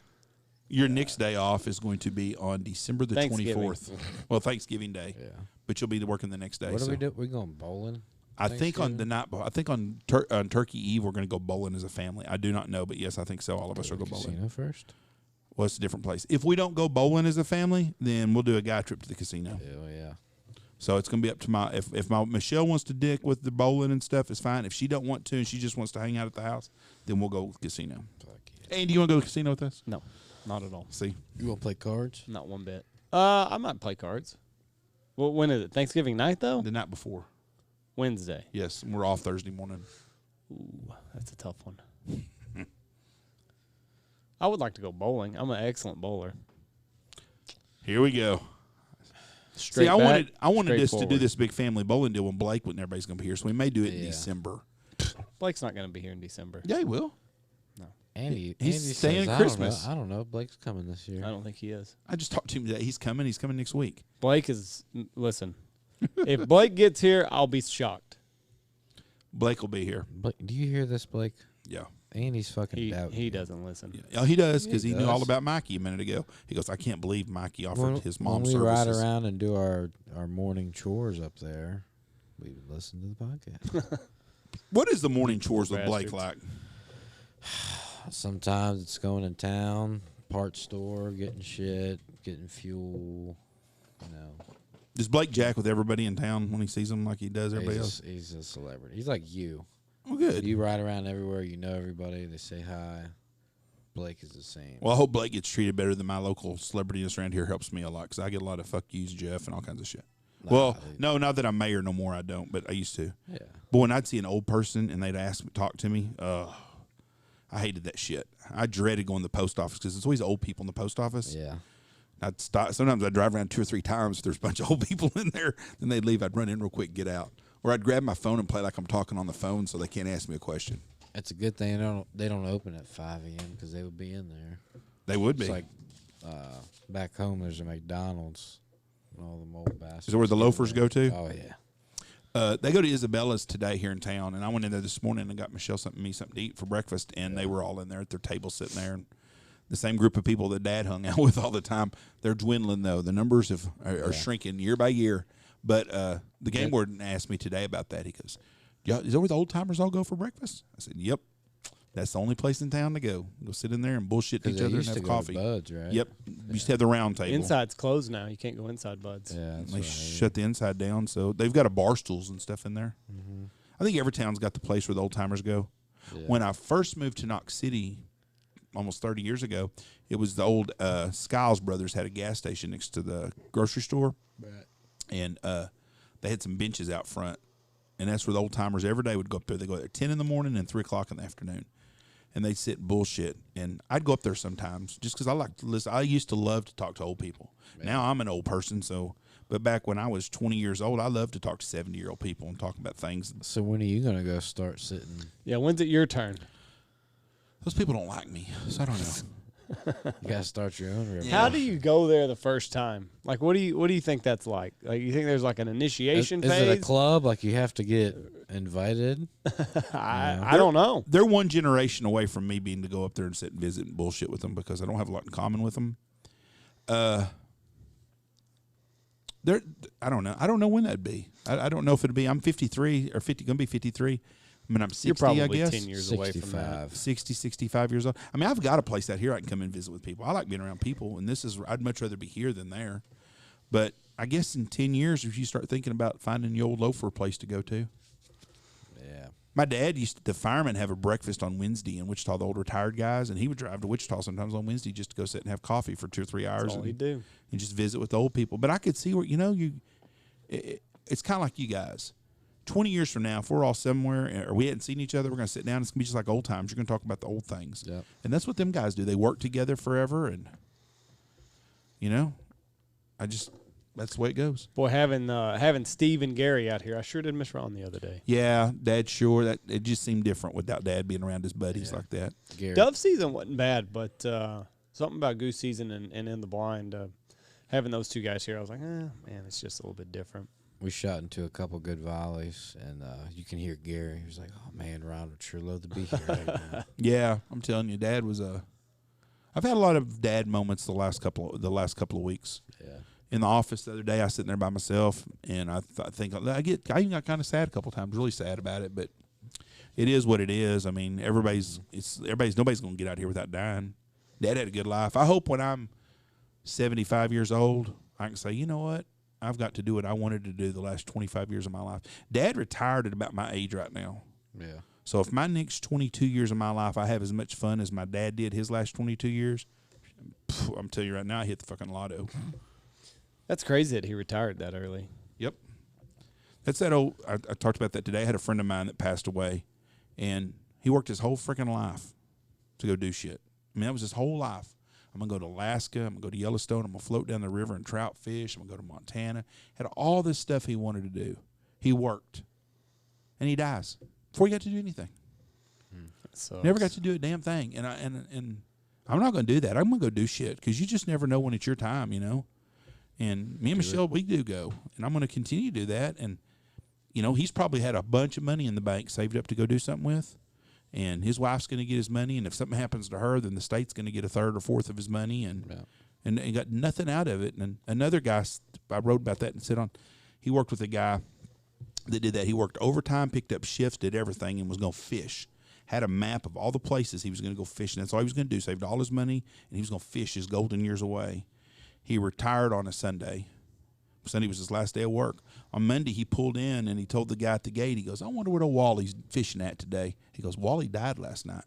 Your next day off is going to be on December the
Thanksgiving.
24th. Well, Thanksgiving Day.
Yeah.
But you'll be working the next day.
What do
so.
we do? We going bowling?
I think on the night. I think on Turkey Eve we're going to go bowling as a family. I do not know, but yes, I think so. All of us will go bowling.
Casino first?
Well, it's a different place. If we don't go bowling as a family, then we'll do a guy trip to the casino.
Hell yeah.
So it's going to be up to my if my Michelle wants to dick with the bowling and stuff, it's fine. If she don't want to and she just wants to hang out at the house, then we'll go casino.
Fuck yeah.
Andy, you want to go to the casino with us?
No, not at all.
See,
You want to play cards?
Not one bit. I might play cards. Well, when is it? Thanksgiving night though?
the night before.
Wednesday.
Yes, and we're off Thursday morning.
Ooh, that's a tough one. I would like to go bowling. I'm an excellent bowler.
Here we go.
Straight
See, I
back,
wanted us to do
straightforward.
this big family bowling deal when Blake when everybody's going to be here, so we may do it in
Yeah.
December.
Blake's not going to be here in December.
Yeah, he will.
Andy,
He's
Andy
staying
says,
Christmas.
I don't know. Blake's coming this year.
I don't think he is.
I just talked to him today. He's coming. He's coming next week.
Blake is. Listen, if Blake gets here, I'll be shocked.
Blake will be here.
Blake, do you hear this, Blake?
Yeah.
Andy's fucking doubting.
He
you.
doesn't listen.
Yeah, he does because
He
he knew all
does.
about Mikey a minute ago. He goes, I can't believe Mikey offered his mom
when we
services.
ride around and do our morning chores up there, we would listen to the podcast.
What is the morning chores with Blake
Bastards.
like?
Sometimes it's going in town, parts store, getting shit, getting fuel. You know,
Does Blake jack with everybody in town when he sees them like he does everybody else?
he's a celebrity. He's like you.
Well, good.
You ride around everywhere. You know everybody. They say hi. Blake is the same.
Well, I hope Blake gets treated better than my local celebrityness around here helps me a lot because I get a lot of fuck yous, Jeff, and all kinds of shit. Well, no, not that I'm mayor no more. I don't, but I used to.
Yeah.
But when I'd see an old person and they'd talk to me, I hated that shit. I dreaded going to the post office because it's always old people in the post office.
Yeah.
I'd stop. Sometimes I'd drive around 2 or 3 times. If there's a bunch of old people in there, then they'd leave. I'd run in real quick, get out. Or I'd grab my phone and play like I'm talking on the phone so they can't ask me a question.
It's a good thing they don't open at 5 a.m. because they would be in there.
They would be.
It's like back home, there's a McDonald's. And all the old bastards.
Is that where the loafers go to?
Oh, yeah.
They go to Isabella's today here in town, and I went in there this morning and got Michelle something to eat for breakfast, and they were all in there at their table sitting there. And the same group of people that Dad hung out with all the time. They're dwindling, though. The numbers are shrinking year by year. But the game warden asked me today about that. He goes, is that where the old timers all go for breakfast? I said, yep. That's the only place in town to go. Go sit in there and bullshit each other and have coffee.
Buds, right?
Yep. We used to have the round table.
Inside's closed now. You can't go inside, buds.
Yeah, that's
They
right.
shut the inside down, so they've got a bar stools and stuff in there. Mm-hmm. I think every town's got the place where the old timers go.
Yeah.
When I first moved to Knox City, almost 30 years ago, it was the old Skiles brothers had a gas station next to the grocery store,
Right.
and they had some benches out front, and that's where the old timers every day would go up there. They go there 10 in the morning and 3 o'clock in the afternoon. And they'd sit and bullshit. And I'd go up there sometimes just because I like to listen. I used to love to talk to old people. Man. Now I'm an old person, but back when I was 20 years old, I loved to talk to 70-year-old people and talk about things.
So when are you going to go start sitting?
Yeah, when's it your turn?
Those people don't like me, so I don't know.
You got to start your own river.
How do you go there the first time? Like, what do you think that's like? Like, you think there's like an initiation
Is
phase?
it a club? Like you have to get invited?
I don't know.
They're one generation away from me being to go up there and sit and visit and bullshit with them because I don't have a lot in common with them. I don't know. I don't know when that'd be. I don't know if it'd be. I'm 53 or 50. Going to be 53. I mean, I'm 60,
You're probably
I guess.
10 years away from that.
60, 65 years old. I mean, I've got a place out here I can come and visit with people. I like being around people, and I'd much rather be here than there. But I guess in 10 years, if you start thinking about finding your old loafer place to go to.
Yeah.
My dad the firemen have a breakfast on Wednesday in Wichita, the old retired guys, and he would drive to Wichita sometimes on Wednesday just to go sit and have coffee for 2 or 3 hours.
That's all he'd do.
And just visit with the old people. But I could see where, it's kind of like you guys. 20 years from now, if we're all somewhere or we hadn't seen each other, we're going to sit down. It's going to be just like old times. You're going to talk about the old things.
Yep.
And that's what them guys do. They work together forever. And, that's the way it goes.
Boy, having Steve and Gary out here, I sure did miss Ron the other day.
Yeah, Dad, sure. That it just seemed different without Dad being around his buddies like that.
Gary.
Dove season wasn't bad, but something about goose season and In the Blind, having those two guys here, I was like, man, it's just a little bit different.
we shot into a couple good volleys, and you can hear Gary. He was like, "Oh man, Ron would sure love to be here right now."
Yeah, I'm telling you, Dad was a. I've had a lot of dad moments the last couple of weeks.
Yeah.
In the office the other day, I was sitting there by myself, and I even got kind of sad a couple of times, really sad about it. But it is what it is. I mean, nobody's going to get out here without dying. Dad had a good life. I hope when I'm 75 years old, I can say, you know what? I've got to do what I wanted to do the last 25 years of my life. Dad retired at about my age right now.
Yeah.
So if my next 22 years of my life I have as much fun as my dad did his last 22 years, I'm telling you right now, I hit the fucking lotto.
That's crazy that he retired that early.
Yep. That's that old. I talked about that today. I had a friend of mine that passed away, and he worked his whole freaking life to go do shit. I mean, that was his whole life. I'm going to go to Alaska. I'm going to go to Yellowstone. I'm going to float down the river and trout fish. I'm going to go to Montana. Had all this stuff he wanted to do. He worked. And he dies before he got to do anything. Never got to do a damn thing. And I'm not going to do that. I'm going to go do shit because you just never know when it's your time, you know. And me and Michelle, we do go. And I'm going to continue to do that. And, you know, he's probably had a bunch of money in the bank saved up to go do something with. And his wife's going to get his money. And if something happens to her, then the state's going to get a third or fourth of his money. And and got nothing out of it. And another guy, I wrote about that and said he worked with a guy that did that. He worked overtime, picked up shifts, did everything, and was going to fish. Had a map of all the places he was going to go fishing. That's all he was going to do. Saved all his money, and he was going to fish his golden years away. He retired on a Sunday. Sunday was his last day of work. On Monday, he pulled in, and he told the guy at the gate, he goes, I wonder what old Wally's fishing at today. He goes, Wally died last night.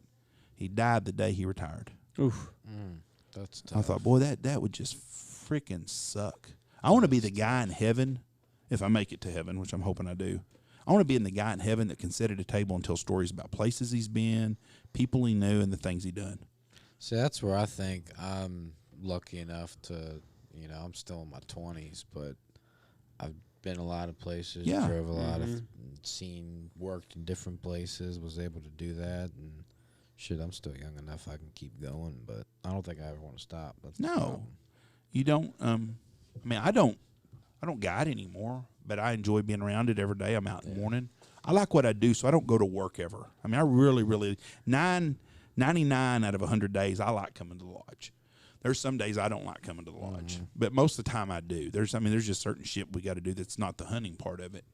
He died the day he retired.
Oof.
That's tough.
I thought, boy, that would just freaking suck. I want to be the guy in heaven, if I make it to heaven, which I'm hoping I do. I want to be in the guy in heaven that can sit at a table and tell stories about places he's been, people he knew, and the things he done.
See, that's where I think I'm lucky enough to, you know, I'm still in my 20s, but I've been a lot of places, drove a lot of, seen, worked in different places, was able to do that, and shit, I'm still young enough I can keep going, but I don't think I ever want to stop. That's
no, you don't. I mean, I don't guide anymore, but I enjoy being around it every day. I'm out in the morning. I like what I do, so I don't go to work ever. I mean, I really 99 out of 100 days I like coming to the lodge. There's some days I don't like coming to the lodge, but most of the time I do. There's just certain shit we got to do that's not the hunting part of it.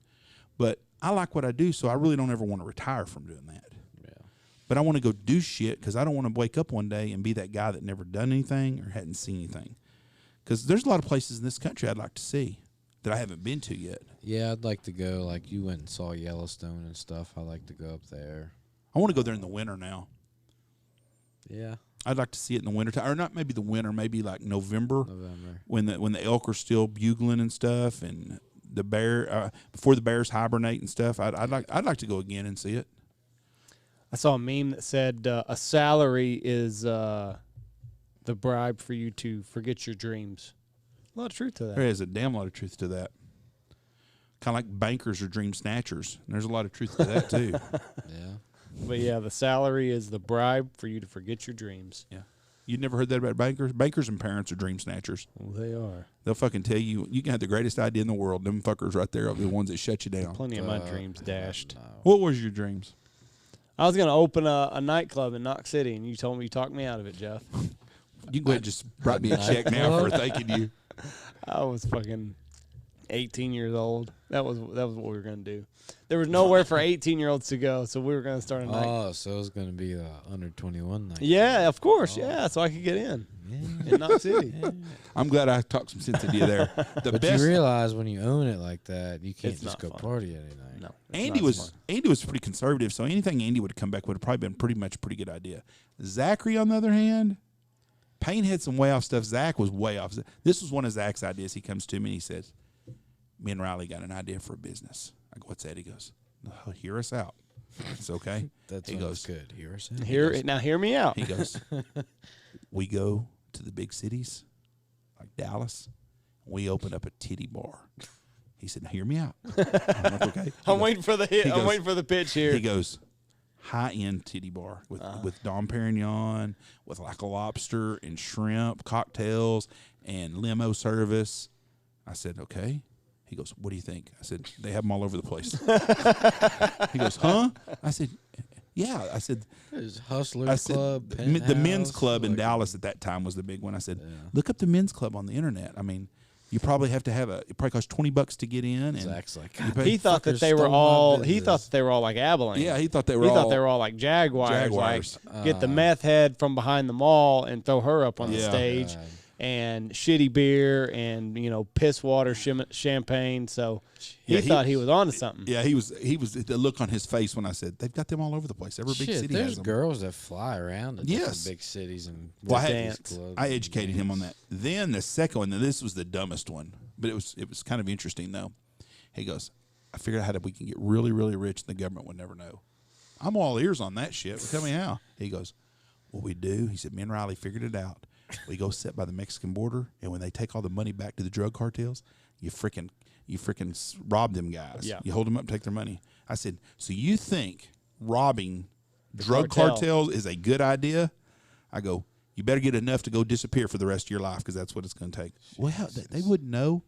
But I like what I do, so I really don't ever want to retire from doing that. Yeah. But I want to go do shit because I don't want to wake up one day and be that guy that never done anything or hadn't seen anything. Because there's a lot of places in this country I'd like to see that I haven't been to yet.
Yeah, I'd like to go. Like, you went and saw Yellowstone and stuff. I like to go up there.
I want to go there in the winter now.
Yeah.
I'd like to see it in the winter time, or not maybe the winter, maybe like November. When the elk are still bugling and stuff, and the bear before the bears hibernate and stuff. I'd like to go again and see it.
I saw a meme that said a salary is the bribe for you to forget your dreams. A lot of truth to that.
There is a damn lot of truth to that. Kind of like bankers or dream snatchers. And there's a lot of truth to that too.
Yeah.
But yeah, the salary is the bribe for you to forget your dreams.
Yeah. You'd never heard that about bankers? Bankers and parents are dream snatchers.
Well, they are.
They'll fucking tell you can have the greatest idea in the world. Them fuckers right there are the ones that shut you down.
Plenty of my dreams dashed.
No.
What was your dreams?
I was going to open a nightclub in Knox City, and you told me you talked me out of it, Jeff.
You can go ahead and just write me a check now for thanking you.
I was fucking 18 years old. That was what we were going to do. There was nowhere for 18-year-olds to go, so we were going to start a night.
Oh, so it was going to be under 21 night.
Yeah, of course. Yeah, so I could get in Knox City.
Yeah.
I'm glad I talked some sense into you there.
But you realize when you own it like that, you can't
It's
just go
not fun.
party any night.
No,
Andy was pretty conservative, so anything Andy would have come back would have probably been pretty good idea. Zachary, on the other hand, Payne had some way off stuff. Zach was way off. This was one of Zach's ideas. He comes to me and he says, me and Riley got an idea for a business. I go, what's that? He goes, oh, hear us out. It's okay.
He goes, good. Hear us out.
Now hear me out.
He goes, we go to the big cities like Dallas. We open up a titty bar. He said, now hear me out. I'm like, okay.
I'm waiting for the hit.
he
I'm
goes-
waiting for the pitch here.
He goes, high-end titty bar with Dom Perignon, with like a lobster and shrimp, cocktails, and limo service. I said, okay. He goes, what do you think? I said, they have them all over the place. He goes, huh? I said, yeah. I said,
there's Hustlers Club,
the men's club in Dallas at that time was the big one. I said, look up the men's club on the internet. I mean, you probably have to have it probably costs $20 to get in.
Zach's like,
he thought that they were all. He thought that they were all like Abilene.
Yeah, he thought they were all
like Jaguars. Like, get the meth head from behind the mall and throw her up on the stage. God. And shitty beer and piss water champagne. So he thought he was onto something.
Yeah, he was. The look on his face when I said they've got them all over the place. Every big city has them.
There's girls that fly around in different big cities and
dance. I educated him on that. Then the second one, and this was the dumbest one, but it was kind of interesting though. He goes, I figured out how we can get really, really rich and the government would never know. I'm all ears on that shit. Well, tell me how. He goes, what we do, he said, me and Riley figured it out. We go sit by the Mexican border, and when they take all the money back to the drug cartels, you freaking rob them guys.
Yeah.
You hold them up and take their money. I said, so you think robbing drug cartels is a good idea? I go, you better get enough to go disappear for the rest of your life because that's what it's going to take. Well, they wouldn't know.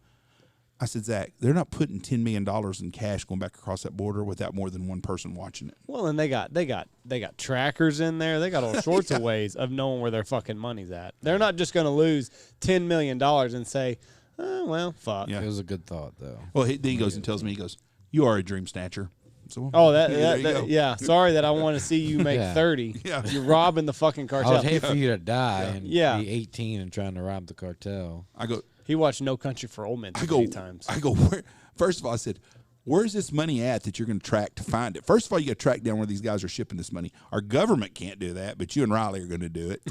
I said, Zach, they're not putting $10 million in cash going back across that border without more than one person watching it.
Well, and they got trackers in there. They got all sorts of ways of knowing where their fucking money's at. They're not just going to lose $10 million and say, oh, well, fuck.
Yeah. It was a good thought, though.
Well, then he goes and tells me, he goes, you are a dream snatcher. So,
yeah. Sorry that I want to see you make 30. Yeah. You're robbing the fucking cartel.
I would hate for you to die and be 18 and trying to rob the cartel.
I go.
He watched No Country for Old Men too many times.
I go, first of all, I said, where's this money at that you're going to track to find it? First of all, you got to track down where these guys are shipping this money. Our government can't do that, but you and Riley are going to do it.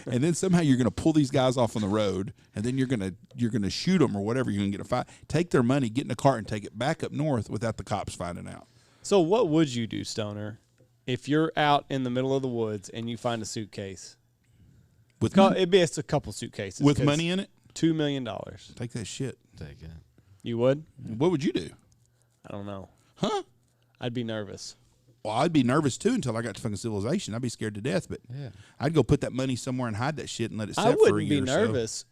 And then somehow you're going to pull these guys off on the road, and then you're going to shoot them or whatever. You're going to get a fight. Take their money, get in a cart, and take it back up north without the cops finding out.
So what would you do, Stoner, if you're out in the middle of the woods and you find a suitcase? It's a couple suitcases.
With money in it?
$2 million.
Take that shit.
Take it.
You would?
What would you do?
I don't know.
Huh?
I'd be nervous.
Well, I'd be nervous too until I got to fucking civilization. I'd be scared to death, but I'd go put that money somewhere and hide that shit and let it set for a year or so. I wouldn't be nervous.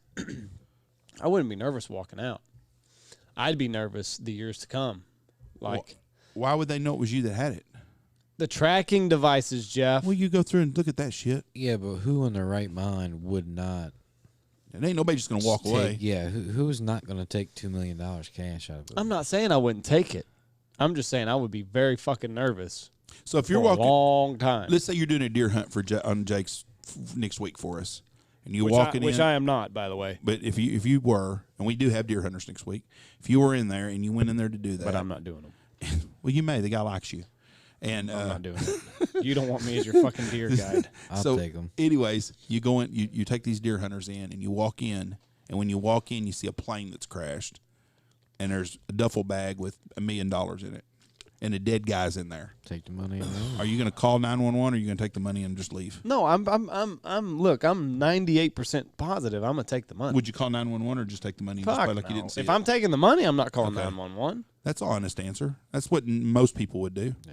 I wouldn't be nervous walking out. I'd be nervous the years to come. Like,
why would they know it was you that had it?
The tracking devices, Jeff.
Well, you go through and look at that shit.
Yeah, but who in their right mind would not?
And ain't nobody just going to walk away.
Yeah, who's not going to take $2 million cash out of it?
I'm not saying I wouldn't take it. I'm just saying I would be very fucking nervous.
So if you're walking
a long time,
let's say you're doing a deer hunt on Jake's next week for us, and you
which I am not, by the way.
But if you were, and we do have deer hunters next week, if you were in there and you went in there to do that,
but I'm not doing them.
Well, you may. The guy likes you. And
I'm not doing it. You don't want me as your fucking deer guide.
I'll take them.
Anyways, you go in, you take these deer hunters in, and you walk in, and when you walk in, you see a plane that's crashed, and there's a duffel bag with $1 million in it, and a dead guy's in there.
Take the money and leave.
Are you going to call 911, or are you going to take the money and just leave?
No, I'm 98% positive I'm going to take the money.
Would you call 911 or just take the money and just play like you didn't see it?
If I'm taking the money, I'm not calling 911.
That's an honest answer. That's what most people would do.
Yeah.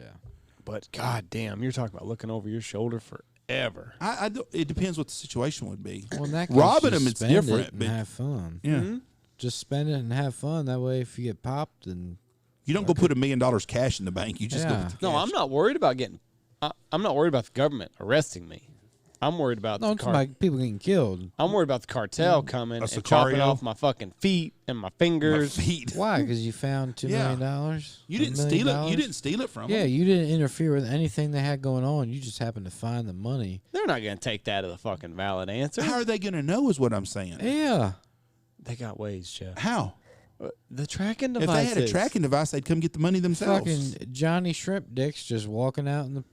But goddamn, you're talking about looking over your shoulder forever.
It depends what the situation would be.
Well, in that case,
robbing them, it's different.
And have fun.
Yeah. Mm-hmm.
Just spend it and have fun. That way, if you get popped, and
you don't go put $1 million cash in the bank. You just go. With the
no,
cash.
I'm not worried about I'm not worried about the government arresting me. I'm worried about
people getting killed.
I'm worried about the cartel coming and chopping off my fucking feet and my fingers.
My feet.
Why? Because you found $2 million?
You didn't steal it. You didn't steal it from them.
Yeah, you didn't interfere with anything they had going on. You just happened to find the money.
They're not going to take that as a fucking valid answer.
How are they going to know is what I'm saying.
Yeah.
They got ways, Jeff.
How?
The tracking devices.
If they had a tracking device, they'd come get the money themselves.
Fucking Johnny Shrimp Dick's just walking out in the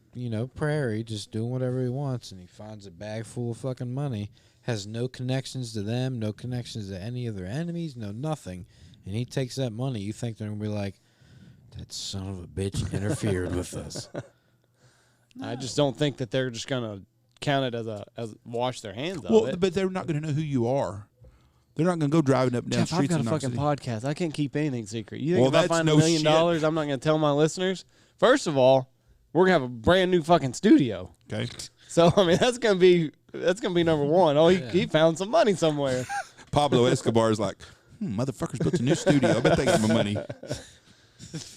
prairie, just doing whatever he wants, and he finds a bag full of fucking money. Has no connections to them, no connections to any of their enemies, no nothing. And he takes that money. You think they're gonna be like, that son of a bitch interfered with us?
No. I just don't think that they're just gonna count it as wash their hands of it.
But they're not gonna know who you are. They're not going to go driving up and down streets.
I've got a fucking podcast. I can't keep anything secret. You think if I find $1 million, I'm not going to tell my listeners? First of all, we're going to have a brand new fucking studio.
Okay.
So, I mean, that's going to be number one. Oh, he found some money somewhere.
Pablo Escobar is like, Motherfuckers built a new studio. I bet they got my money.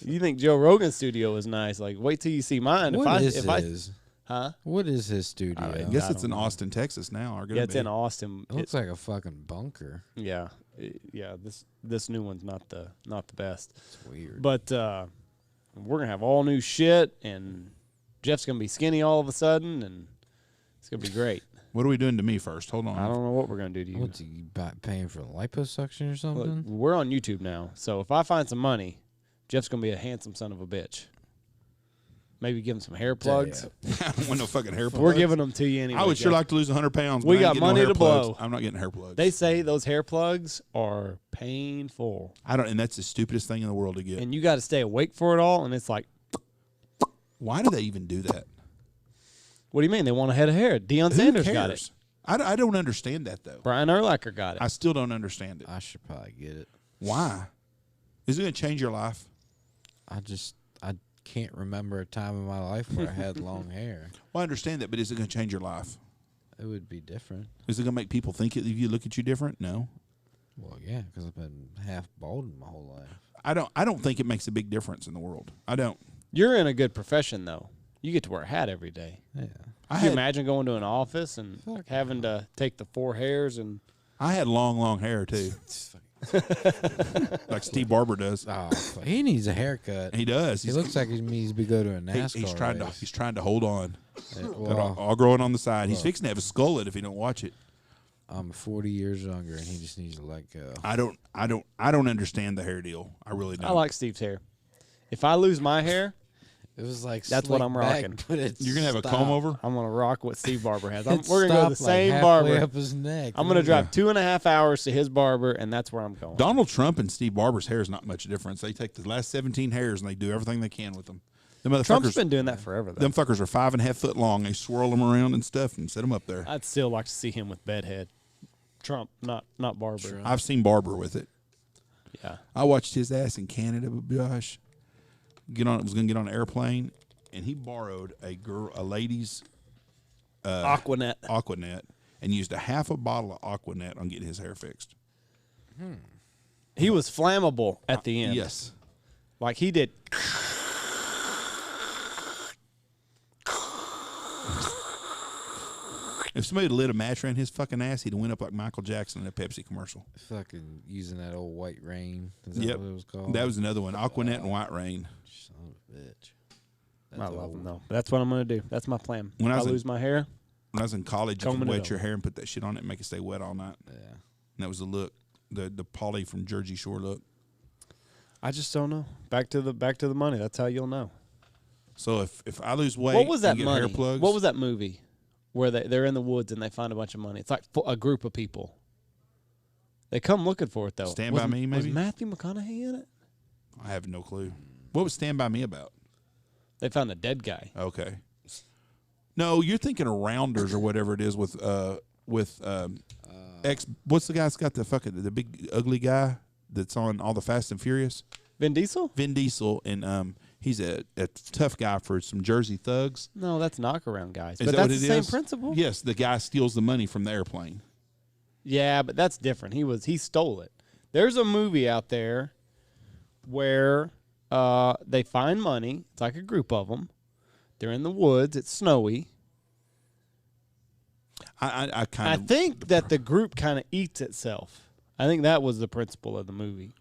You think Joe Rogan's studio is nice? Like, wait till you see mine.
What is his?
Huh?
What is his studio?
I guess it's in Austin, Texas now.
Yeah, it's in Austin.
It looks like a fucking bunker.
Yeah, yeah. This new one's not the best.
It's weird.
But we're gonna have all new shit, and Jeff's gonna be skinny all of a sudden, and it's gonna be great.
What are we doing to me first? Hold on.
I don't know what we're gonna do to you.
What's he paying for liposuction or something?
Look, we're on YouTube now, so if I find some money, Jeff's gonna be a handsome son of a bitch. Maybe give him some hair plugs.
I don't want no fucking hair plugs.
We're giving them to you anyway.
I would sure
Jeff.
like to lose 100 pounds.
We
but I
got
ain't getting
money
no hair
to
plugs.
blow.
I'm not getting hair plugs.
They say those hair plugs are painful.
and that's the stupidest thing in the world to get.
And you got to stay awake for it all, and it's like,
Why do they even do that?
what do you mean? They want a head of hair. Deion
Who
Sanders
cares?
got it.
I don't understand that, though.
Brian Urlacher got it.
I still don't understand it.
I should probably get it.
Why? Is it going to change your life?
I can't remember a time in my life where I had long hair.
Well, I understand that, but is it going to change your life?
It would be different.
Is it going to make people think if you look at you different? No.
Well, yeah, because I've been half bald my whole life.
I don't think it makes a big difference in the world. I don't.
You're in a good profession, though. You get to wear a hat every day.
Yeah.
Can you imagine going to an office and having to take the 4 hairs and...
I had long hair, too. Like Steve Barber does.
Oh, he needs a haircut.
He does.
He looks like he needs to go to a NASCAR
He's trying to hold on.
Well,
All growing on the side. He's fixing to have a skullet if he don't watch it.
I'm 40 years younger, and he just needs to let go.
I don't understand the hair deal. I really don't.
I like Steve's hair. If I lose my hair,
It was like
that's what I'm rocking.
You're gonna have a comb over?
I'm going to rock what Steve Barber has. We're going to go to the same
halfway
barber.
up his neck.
I'm going to drive 2.5 hours to his barber, and that's where I'm going.
Donald Trump and Steve Barber's hair is not much difference. They take the last 17 hairs and they do everything they can with them.
Trump's been doing that forever, though.
Them fuckers are 5.5 foot long. They swirl them around and stuff and set them up there.
I'd still like to see him with bedhead. Trump, not Barber.
I've seen Barber with it.
Yeah.
I watched his ass in Canada, but Josh was going to get on an airplane, and he borrowed a lady's
Aquanet.
and used a half a bottle of Aquanet on getting his hair fixed.
He was flammable at the end.
Yes.
Like he did.
If somebody had lit a match around his fucking ass, he'd have went up like Michael Jackson in a Pepsi commercial.
Fucking using that old White Rain. Is that what it was called?
That was another one. Aquanet and White Rain.
Son of a bitch.
I love him, though. That's what I'm going to do. That's my plan.
When I
lose my hair.
When I was in college, you could
Combing it
wet your
over.
hair and put that shit on it and make it stay wet all night.
Yeah.
And that was the look, the Polly from Jersey Shore look.
I just don't know. Back to the money. That's how you'll know.
So if I lose weight,
What was that
and get
money?
hair plugs,
What was that movie where they're in the woods and they find a bunch of money? It's like a group of people. They come looking for it, though.
Stand By Me, maybe?
Was Matthew McConaughey in it?
I have no clue. What was Stand By Me about?
They found a dead guy.
Okay. No, you're thinking of Rounders or whatever it is with what's the guy that's got the big ugly guy that's on all the Fast and Furious?
Vin Diesel?
Vin Diesel, and he's a tough guy for some Jersey thugs.
No, that's knockaround guys.
Is
But
that what
that's
it
the same
is?
principle?
Yes, the guy steals the money from the airplane.
Yeah, but that's different. He stole it. There's a movie out there where they find money. It's like a group of them. They're in the woods. It's snowy.
I
think that the group kind of eats itself. I think that was the principle of the movie.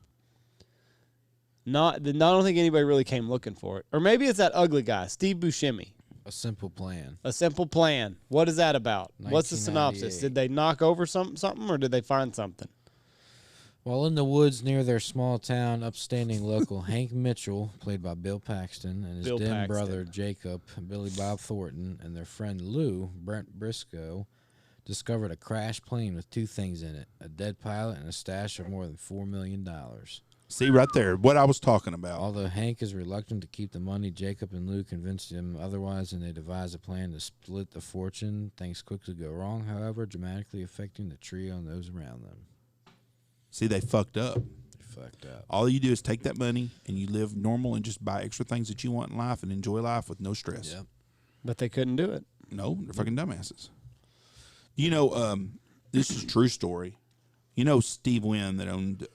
I don't think anybody really came looking for it. Or maybe it's that ugly guy, Steve Buscemi.
A Simple Plan.
A Simple Plan. What is that about? What's the
1998.
synopsis? Did they knock over something, or did they find something?
While in the woods near their small town, upstanding local Hank Mitchell, played by Bill Paxton, and his
Bill
dim
Paxton.
brother Jacob, Billy Bob Thornton, and their friend Lou, Brent Briscoe, discovered a crashed plane with 2 things in it, a dead pilot and a stash of more than $4 million.
See right there, what I was talking about.
Although Hank is reluctant to keep the money, Jacob and Lou convinced him otherwise, and they devise a plan to split the fortune. Things quickly go wrong, however, dramatically affecting the trio and those around them.
See, they fucked up.
They fucked up.
All you do is take that money and you live normal and just buy extra things that you want in life and enjoy life with no stress.
Yep.
But they couldn't do it.
No, they're fucking dumbasses. You know, this is a true story. You know Steve Wynn that owned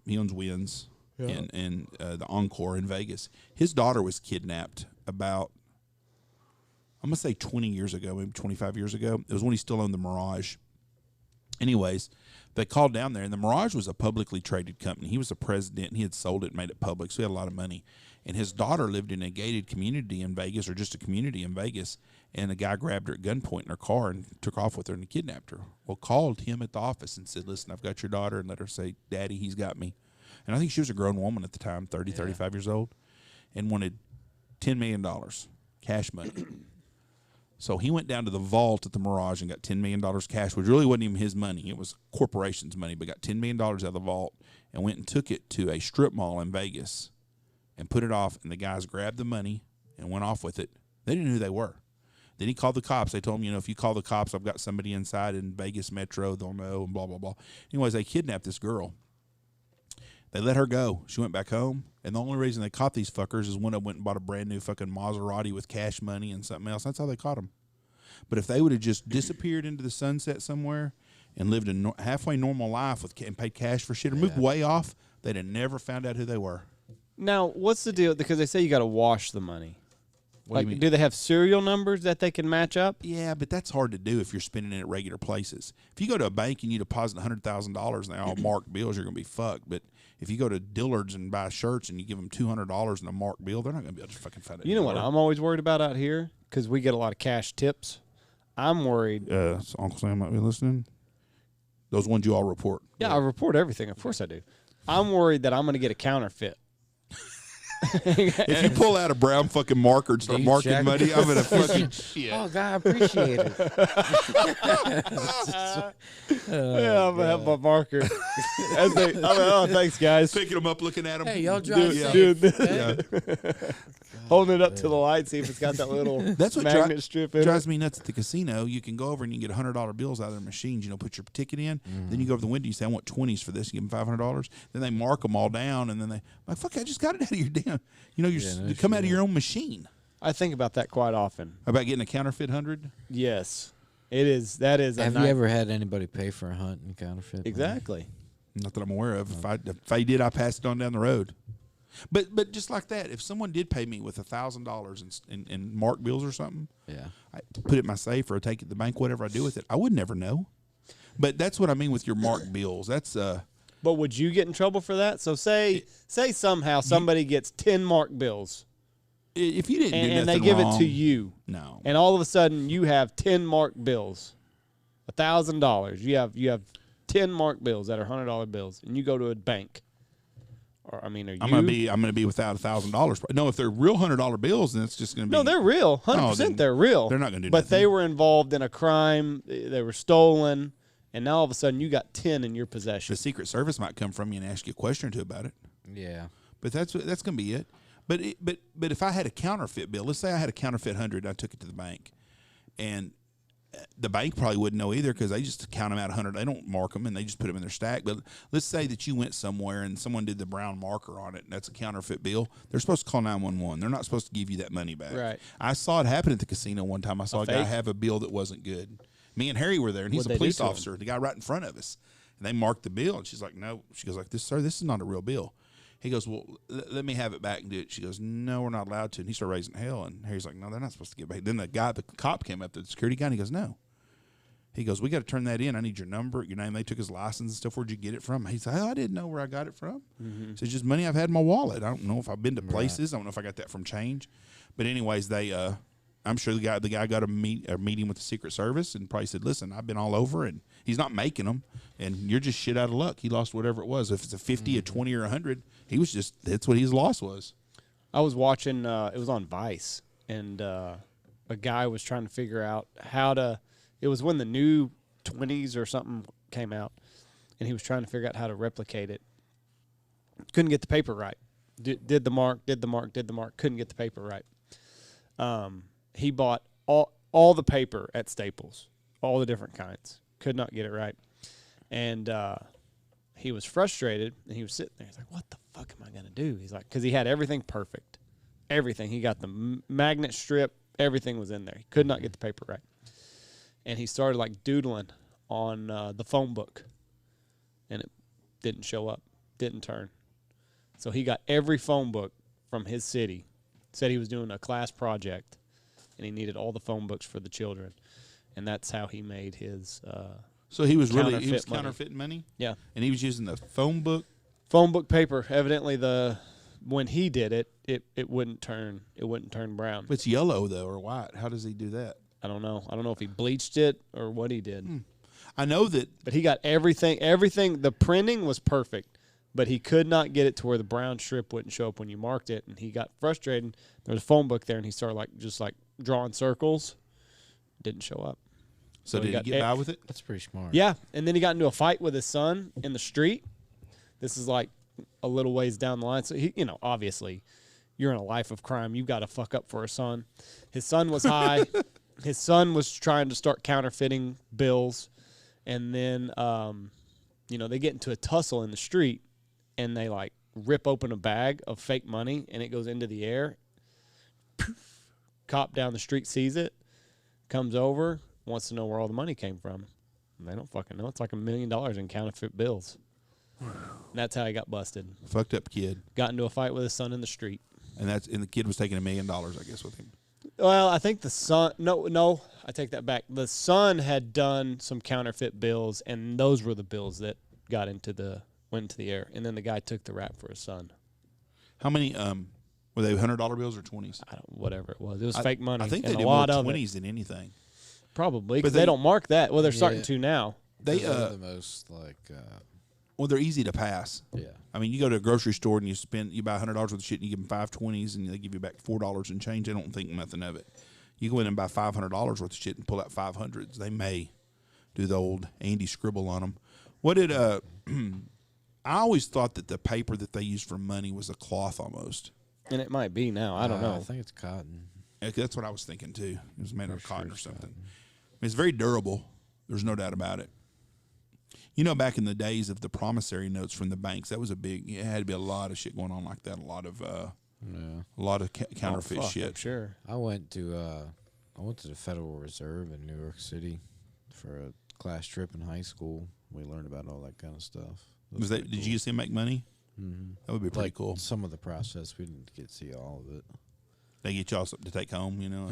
he owns Wynn's in the Encore in Vegas. His daughter was kidnapped about, I'm gonna say 20 years ago, maybe 25 years ago. It was when he still owned the Mirage. Anyways, they called down there, and the Mirage was a publicly traded company. He was the president, and he had sold it and made it public, so he had a lot of money. And his daughter lived in a gated community in Vegas, or just a community in Vegas, and a guy grabbed her at gunpoint in her car and took off with her and kidnapped her. Well, called him at the office and said, listen, I've got your daughter, and let her say, Daddy, he's got me. And I think she was a grown woman at the time, 35 years old, and wanted $10 million, cash money. So he went down to the vault at the Mirage and got $10 million cash, which really wasn't even his money. It was corporation's money, but got $10 million out of the vault and went and took it to a strip mall in Vegas and put it off, and the guys grabbed the money and went off with it. They didn't know who they were. Then he called the cops. They told him, if you call the cops, I've got somebody inside in Vegas Metro. They'll know, and blah, blah, blah. Anyways, they kidnapped this girl. They let her go. She went back home, and the only reason they caught these fuckers is one of them went and bought a brand new fucking Maserati with cash money and something else. That's how they caught them. But if they would have just disappeared into the sunset somewhere and lived a halfway normal life and paid cash for shit or moved way off, they'd have never found out who they were.
Now, what's the deal? Because they say you got to wash the money.
What do you mean?
Do they have serial numbers that they can match up?
Yeah, but that's hard to do if you're spending it at regular places. If you go to a bank and you deposit $100,000 and they're all marked bills, you're going to be fucked. But if you go to Dillard's and buy shirts and you give them $200 in a marked bill, they're not going to be able to fucking find it.
You know what I'm always worried about out here? Because we get a lot of cash tips. I'm worried.
So Uncle Sam might be listening. Those ones you all report.
Yeah, I report everything. Of course I do. I'm worried that I'm going to get a counterfeit.
If you pull out a brown fucking marker and start marking money, I'm gonna fucking shit.
Oh God, I appreciate it.
I'm gonna have my marker. Thanks, guys.
Picking them up, looking at them.
Hey, y'all drive
Holding it up to the light, see if it's got that little
That's what
magnet strip in
drives
it.
me nuts at the casino. You can go over and you can get $100 bills out of their machines. Put your ticket in. Then you go over the window. You say, I want 20s for this. You give them $500. Then they mark them all down, and then they like, fuck, I just got it out of your damn. You come out of your own machine.
I think about that quite often.
About getting a counterfeit 100.
Yes, it is. That is.
Have you ever had anybody pay for a hunt and counterfeit?
Exactly.
Not that I'm aware of. If I did, I passed it on down the road. But just like that, if someone did pay me with $1,000 in marked bills or something, I put it in my safe or I take it to the bank, whatever I do with it, I would never know. But that's what I mean with your marked bills. That's
But would you get in trouble for that? So say somehow somebody gets 10 marked bills.
If you didn't do nothing
and they give
wrong,
it to you.
No.
And all of a sudden you have 10 marked bills. $1,000. You have 10 marked bills that are $100 bills, and you go to a bank. Or are you?
I'm gonna be without $1,000. No, if they're real $100 bills, then it's just gonna be.
No, they're real. 100%, they're real.
They're not gonna do.
But
nothing.
they were involved in a crime. They were stolen, and now all of a sudden you got 10 in your possession.
The Secret Service might come from you and ask you a question or two about it.
Yeah,
but that's gonna be it. But if I had a counterfeit bill, let's say I had a counterfeit 100, and I took it to the bank, and the bank probably wouldn't know either because they just count them out 100. They don't mark them, and they just put them in their stack. But let's say that you went somewhere and someone did the brown marker on it, and that's a counterfeit bill. They're supposed to call 911. They're not supposed to give you that money back.
Right.
I saw it happen at the casino one time. I saw a guy have a bill that wasn't good. Me and Harry were there, and he's a police officer, the guy right in front of us. And they marked the bill, and she's like, no. She goes like, sir, this is not a real bill. He goes, well, let me have it back and do it. She goes, no, we're not allowed to. And he started raising hell, and Harry's like, no, they're not supposed to give it back. Then the cop came up, the security guy, and he goes, no. He goes, we got to turn that in. I need your number, your name. They took his license and stuff. Where'd you get it from? He said, I didn't know where I got it from. Mm-hmm. So it's just money I've had in my wallet. I don't know if I've been to places. I don't know if I got that from change. But anyways, I'm sure the guy got a meeting with the Secret Service and probably said, listen, I've been all over, and he's not making them, and you're just shit out of luck. He lost whatever it was. If it's a 50, a 20, or 100, that's what his loss was.
I was watching, it was on Vice, and a guy was trying to figure out how to, it was when the new 20s or something came out, and he was trying to figure out how to replicate it. Couldn't get the paper right. Did the mark, couldn't get the paper right. He bought all the paper at Staples, all the different kinds. Could not get it right. And he was frustrated, and he was sitting there. He's like, what the fuck am I going to do? He's like, because he had everything perfect. Everything. He got the magnet strip. Everything was in there. He could not get the paper right. And he started, doodling on the phone book. and it didn't show up, didn't turn. So he got every phone book from his city. Said he was doing a class project, and he needed all the phone books for the children, and that's how he made his.
So he was
counterfeit
counterfeiting money.
Yeah,
and he was using the phone book
paper. Evidently, when he did it, it wouldn't turn. It wouldn't turn brown.
It's yellow though, or white. How does he do that?
I don't know. I don't know if he bleached it or what he did.
I know that,
but he got everything. Everything. The printing was perfect, but he could not get it to where the brown strip wouldn't show up when you marked it, and he got frustrated. There was a phone book there, and he started just drawing circles. Didn't show up.
So did he get by with it?
That's pretty smart.
Yeah, and then he got into a fight with his son in the street. This is like a little ways down the line. So he, obviously, you're in a life of crime. You've got to fuck up for a son. His son was high. His son was trying to start counterfeiting bills, and then they get into a tussle in the street, and they rip open a bag of fake money, and it goes into the air. Poof. Cop down the street sees it, comes over, wants to know where all the money came from. And they don't fucking know. It's like $1 million in counterfeit bills. And that's how he got busted.
Fucked up kid.
Got into a fight with his son in the street.
And the kid was taking $1 million, I guess, with him.
Well, I think the son. No, I take that back. The son had done some counterfeit bills, and those were the bills that went into the air. And then the guy took the rap for his son.
How many? Were they $100 bills or 20s?
Whatever it was. It was fake money.
I think they
did
do more 20s than anything.
Probably, because they don't mark that. Well, they're starting to now.
They're the most
well, they're easy to pass.
Yeah.
I mean, you go to a grocery store and you buy $100 worth of shit and you give them 5 20s and they give you back $4 and change. They don't think nothing of it. You go in and buy $500 worth of shit and pull out 500s. They may do the old Andy scribble on them. What did I always thought that the paper that they used for money was a cloth almost.
And it might be now. I don't know.
I think it's cotton.
That's what I was thinking too. It was made of cotton or something.
Cotton.
I mean, it's very durable. There's no doubt about it. Back in the days of the promissory notes from the banks, that was it had to be a lot of shit going on like that. A lot of counterfeit shit.
I'm sure.
I went to the Federal Reserve in New York City for a class trip in high school. We learned about all that kind of stuff.
Did you get to see them make money?
Mm-hmm.
That would be pretty cool.
Some of the process, we didn't get to see all of it.
They get y'all something to take home,
No.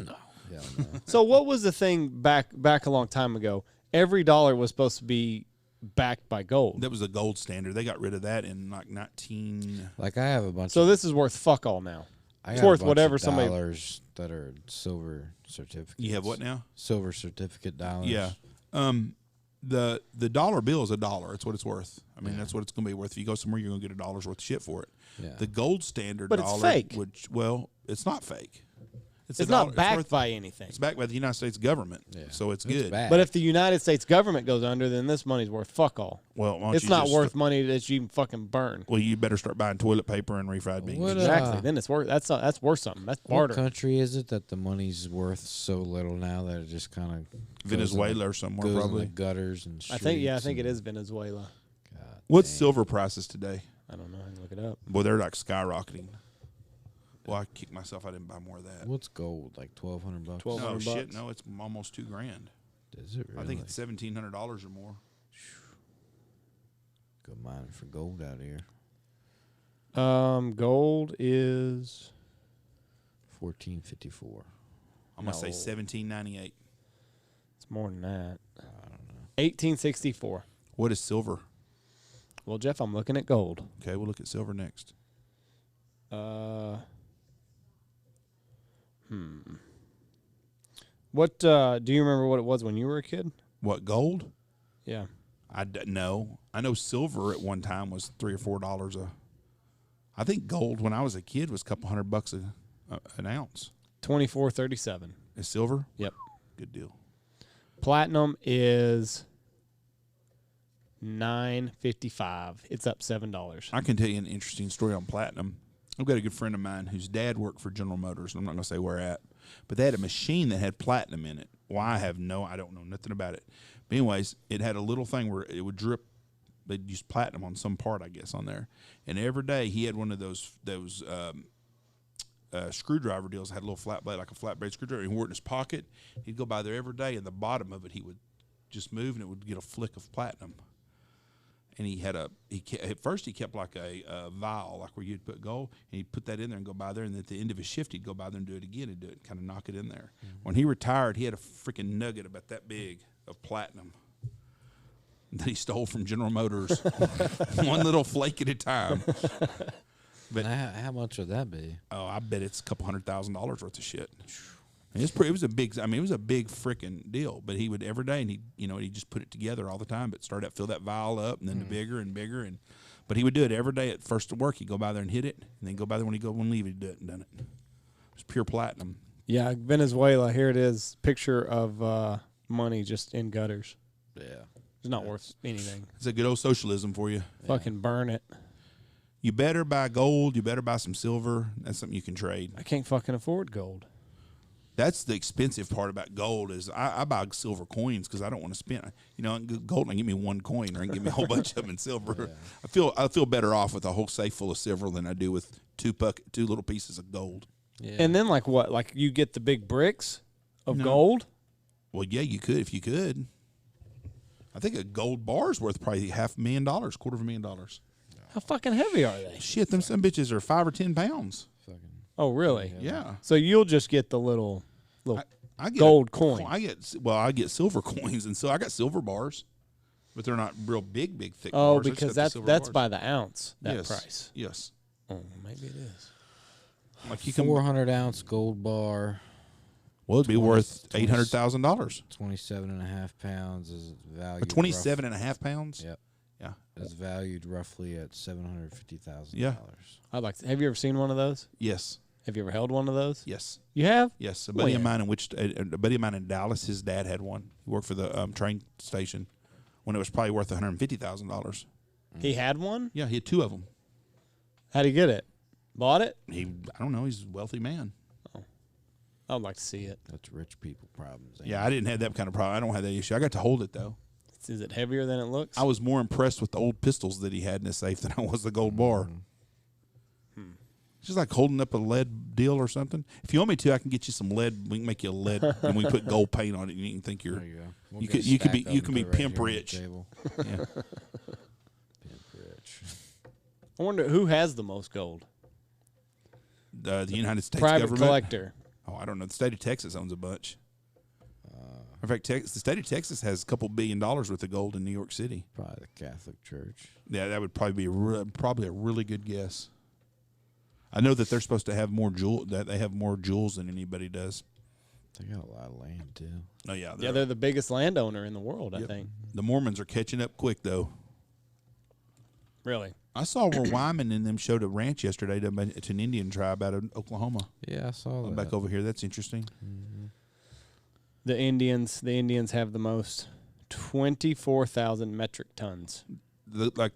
Yeah, no.
So what was the thing back a long time ago? Every dollar was supposed to be backed by gold.
That was the gold standard. They got rid of that in like 19.
Like I have a bunch.
So this is worth fuck all now.
I
It's
got
worth
a bunch
whatever
of
somebody.
dollars that are silver certificates.
You have what now?
Silver certificate dollars.
Yeah. The dollar bill is $1. It's what it's worth. I mean, that's what it's going to be worth. If you go somewhere, you're going to get $1 worth of shit for it.
Yeah.
The gold standard
But it's
dollar,
fake.
It's not fake.
It's
$1.
not backed by anything.
It's backed by the United States government, so it's good.
bad.
But if the United States government goes under, then this money's worth fuck all.
Well, why don't
It's
you
not
just
worth money that you can fucking burn.
Well, you better start buying toilet paper and refried beans.
What,
Exactly. Then it's worth. That's worth something. That's
what
barter.
country is it that the money's worth so little now that it just kind of
Venezuela or somewhere,
goes
probably.
in the gutters and streets?
I think it is Venezuela.
God
What's
dang.
silver prices today?
I don't know. I can look it up.
Boy, they're like skyrocketing. Well, I kicked myself. I didn't buy more of that.
What's gold? Like $1,200?
$1,200.
No
$1,200
shit. No, it's almost $2,000.
Is it really?
I think it's $1,700 or more.
Go mining for gold out here.
Gold is
$1,454.
I'm gonna say
No.
$1,798.
it's more than that.
I don't know.
1864.
What is silver?
Well, Jeff, I'm looking at gold.
Okay, we'll look at silver next.
What do you remember what it was when you were a kid?
What, gold?
Yeah.
No. I know silver at one time was $3 or $4 I think gold when I was a kid was a couple $100 an ounce.
24.37.
Is silver?
Yep.
Good deal.
Platinum is $9.55. It's up $7.
I can tell you an interesting story on platinum. I've got a good friend of mine whose dad worked for General Motors, and I'm not going to say where at, but they had a machine that had platinum in it. Why? I don't know nothing about it. But anyways, it had a little thing where it would drip. They'd use platinum on some part, I guess, on there. And every day he had one of those screwdriver deals, had a little flat blade, like a flat blade screwdriver. He wore it in his pocket. He'd go by there every day, and the bottom of it he would just move, and it would get a flick of platinum. and at first he kept like a vial, like where you'd put gold, and he'd put that in there and go by there, and at the end of his shift, he'd go by there and do it again and do it, kind of knock it in there. When he retired, he had a freaking nugget about that big of platinum that he stole from General Motors, one little flake at a time.
But how much would that be?
Oh, I bet it's a couple $100,000 worth of shit. It was a big freaking deal. But he would every day, and he'd just put it together all the time. But start out, fill that vial up, and then the bigger and bigger, but he would do it every day at first to work. He'd go by there and hit it, and then go by there when he'd go and leave. He'd do it and done it. It was pure platinum.
Yeah, Venezuela. Here it is. Picture of money just in gutters.
Yeah,
it's not worth anything.
It's a good old socialism for you.
Fucking burn it.
You better buy gold. You better buy some silver. That's something you can trade.
I can't fucking afford gold.
That's the expensive part about gold is I buy silver coins because I don't want to spend. Gold can give me one coin or it can give me a whole bunch of them in silver. Yeah. I feel better off with a whole safe full of silver than I do with two little pieces of gold.
Yeah. And then like what? Like you get the big bricks of gold?
Well, yeah, you could if you could. I think a gold bar is worth probably $500,000, $250,000.
How fucking heavy are they?
Shit, them some bitches are 5 or 10 pounds.
Oh, really?
Yeah.
So you'll just get the little
I get
gold coin.
I get silver coins, and so I got silver bars, but they're not real big, thick.
Oh,
bars.
because that's by the ounce. That price.
Yes.
Oh, maybe it is.
Like you 400-ounce gold bar.
Well, it'd be worth $800,000.
27.5 pounds is valued.
27.5 pounds.
Yep.
Yeah.
It's valued roughly at $750,000.
Yeah.
Have you ever seen one of those?
Yes.
Have you ever held one of those?
Yes.
You have?
Yes. A buddy of mine in Dallas, his dad had one. He worked for the train station when it was probably worth $150,000.
He had one?
Yeah, he had 2 of them.
How'd he get it? Bought it?
I don't know. He's a wealthy man.
Oh. I'd like to see it.
That's rich people problems.
Yeah, I didn't have that kind of problem. I don't have that issue. I got to hold it, though.
Is it heavier than it looks?
I was more impressed with the old pistols that he had in his safe than I was the gold bar. It's just like holding up a lead deal or something. If you want me to, I can get you some lead. We can make you a lead, and we can put gold paint on it. And you can think you're. There you go. You can be pimp rich. Yeah.
Pimp rich.
I wonder who has the most gold.
The United States
private
government.
Collector.
Oh, I don't know. The state of Texas owns a bunch. In fact, the state of Texas has a couple $1 billion worth of gold in New York City.
Probably the Catholic Church.
Yeah, that would probably be probably a really good guess. I know that they're supposed to have more jewels than anybody does.
They got a lot of land too.
Oh yeah,
they're the biggest landowner in the world. I think
the Mormons are catching up quick though.
Really,
I saw where Wyman and them showed a ranch yesterday to an Indian tribe out of Oklahoma.
Yeah, I saw that.
Back over here, that's interesting.
Mm-hmm.
The Indians have the most, 24,000 metric tons.
Like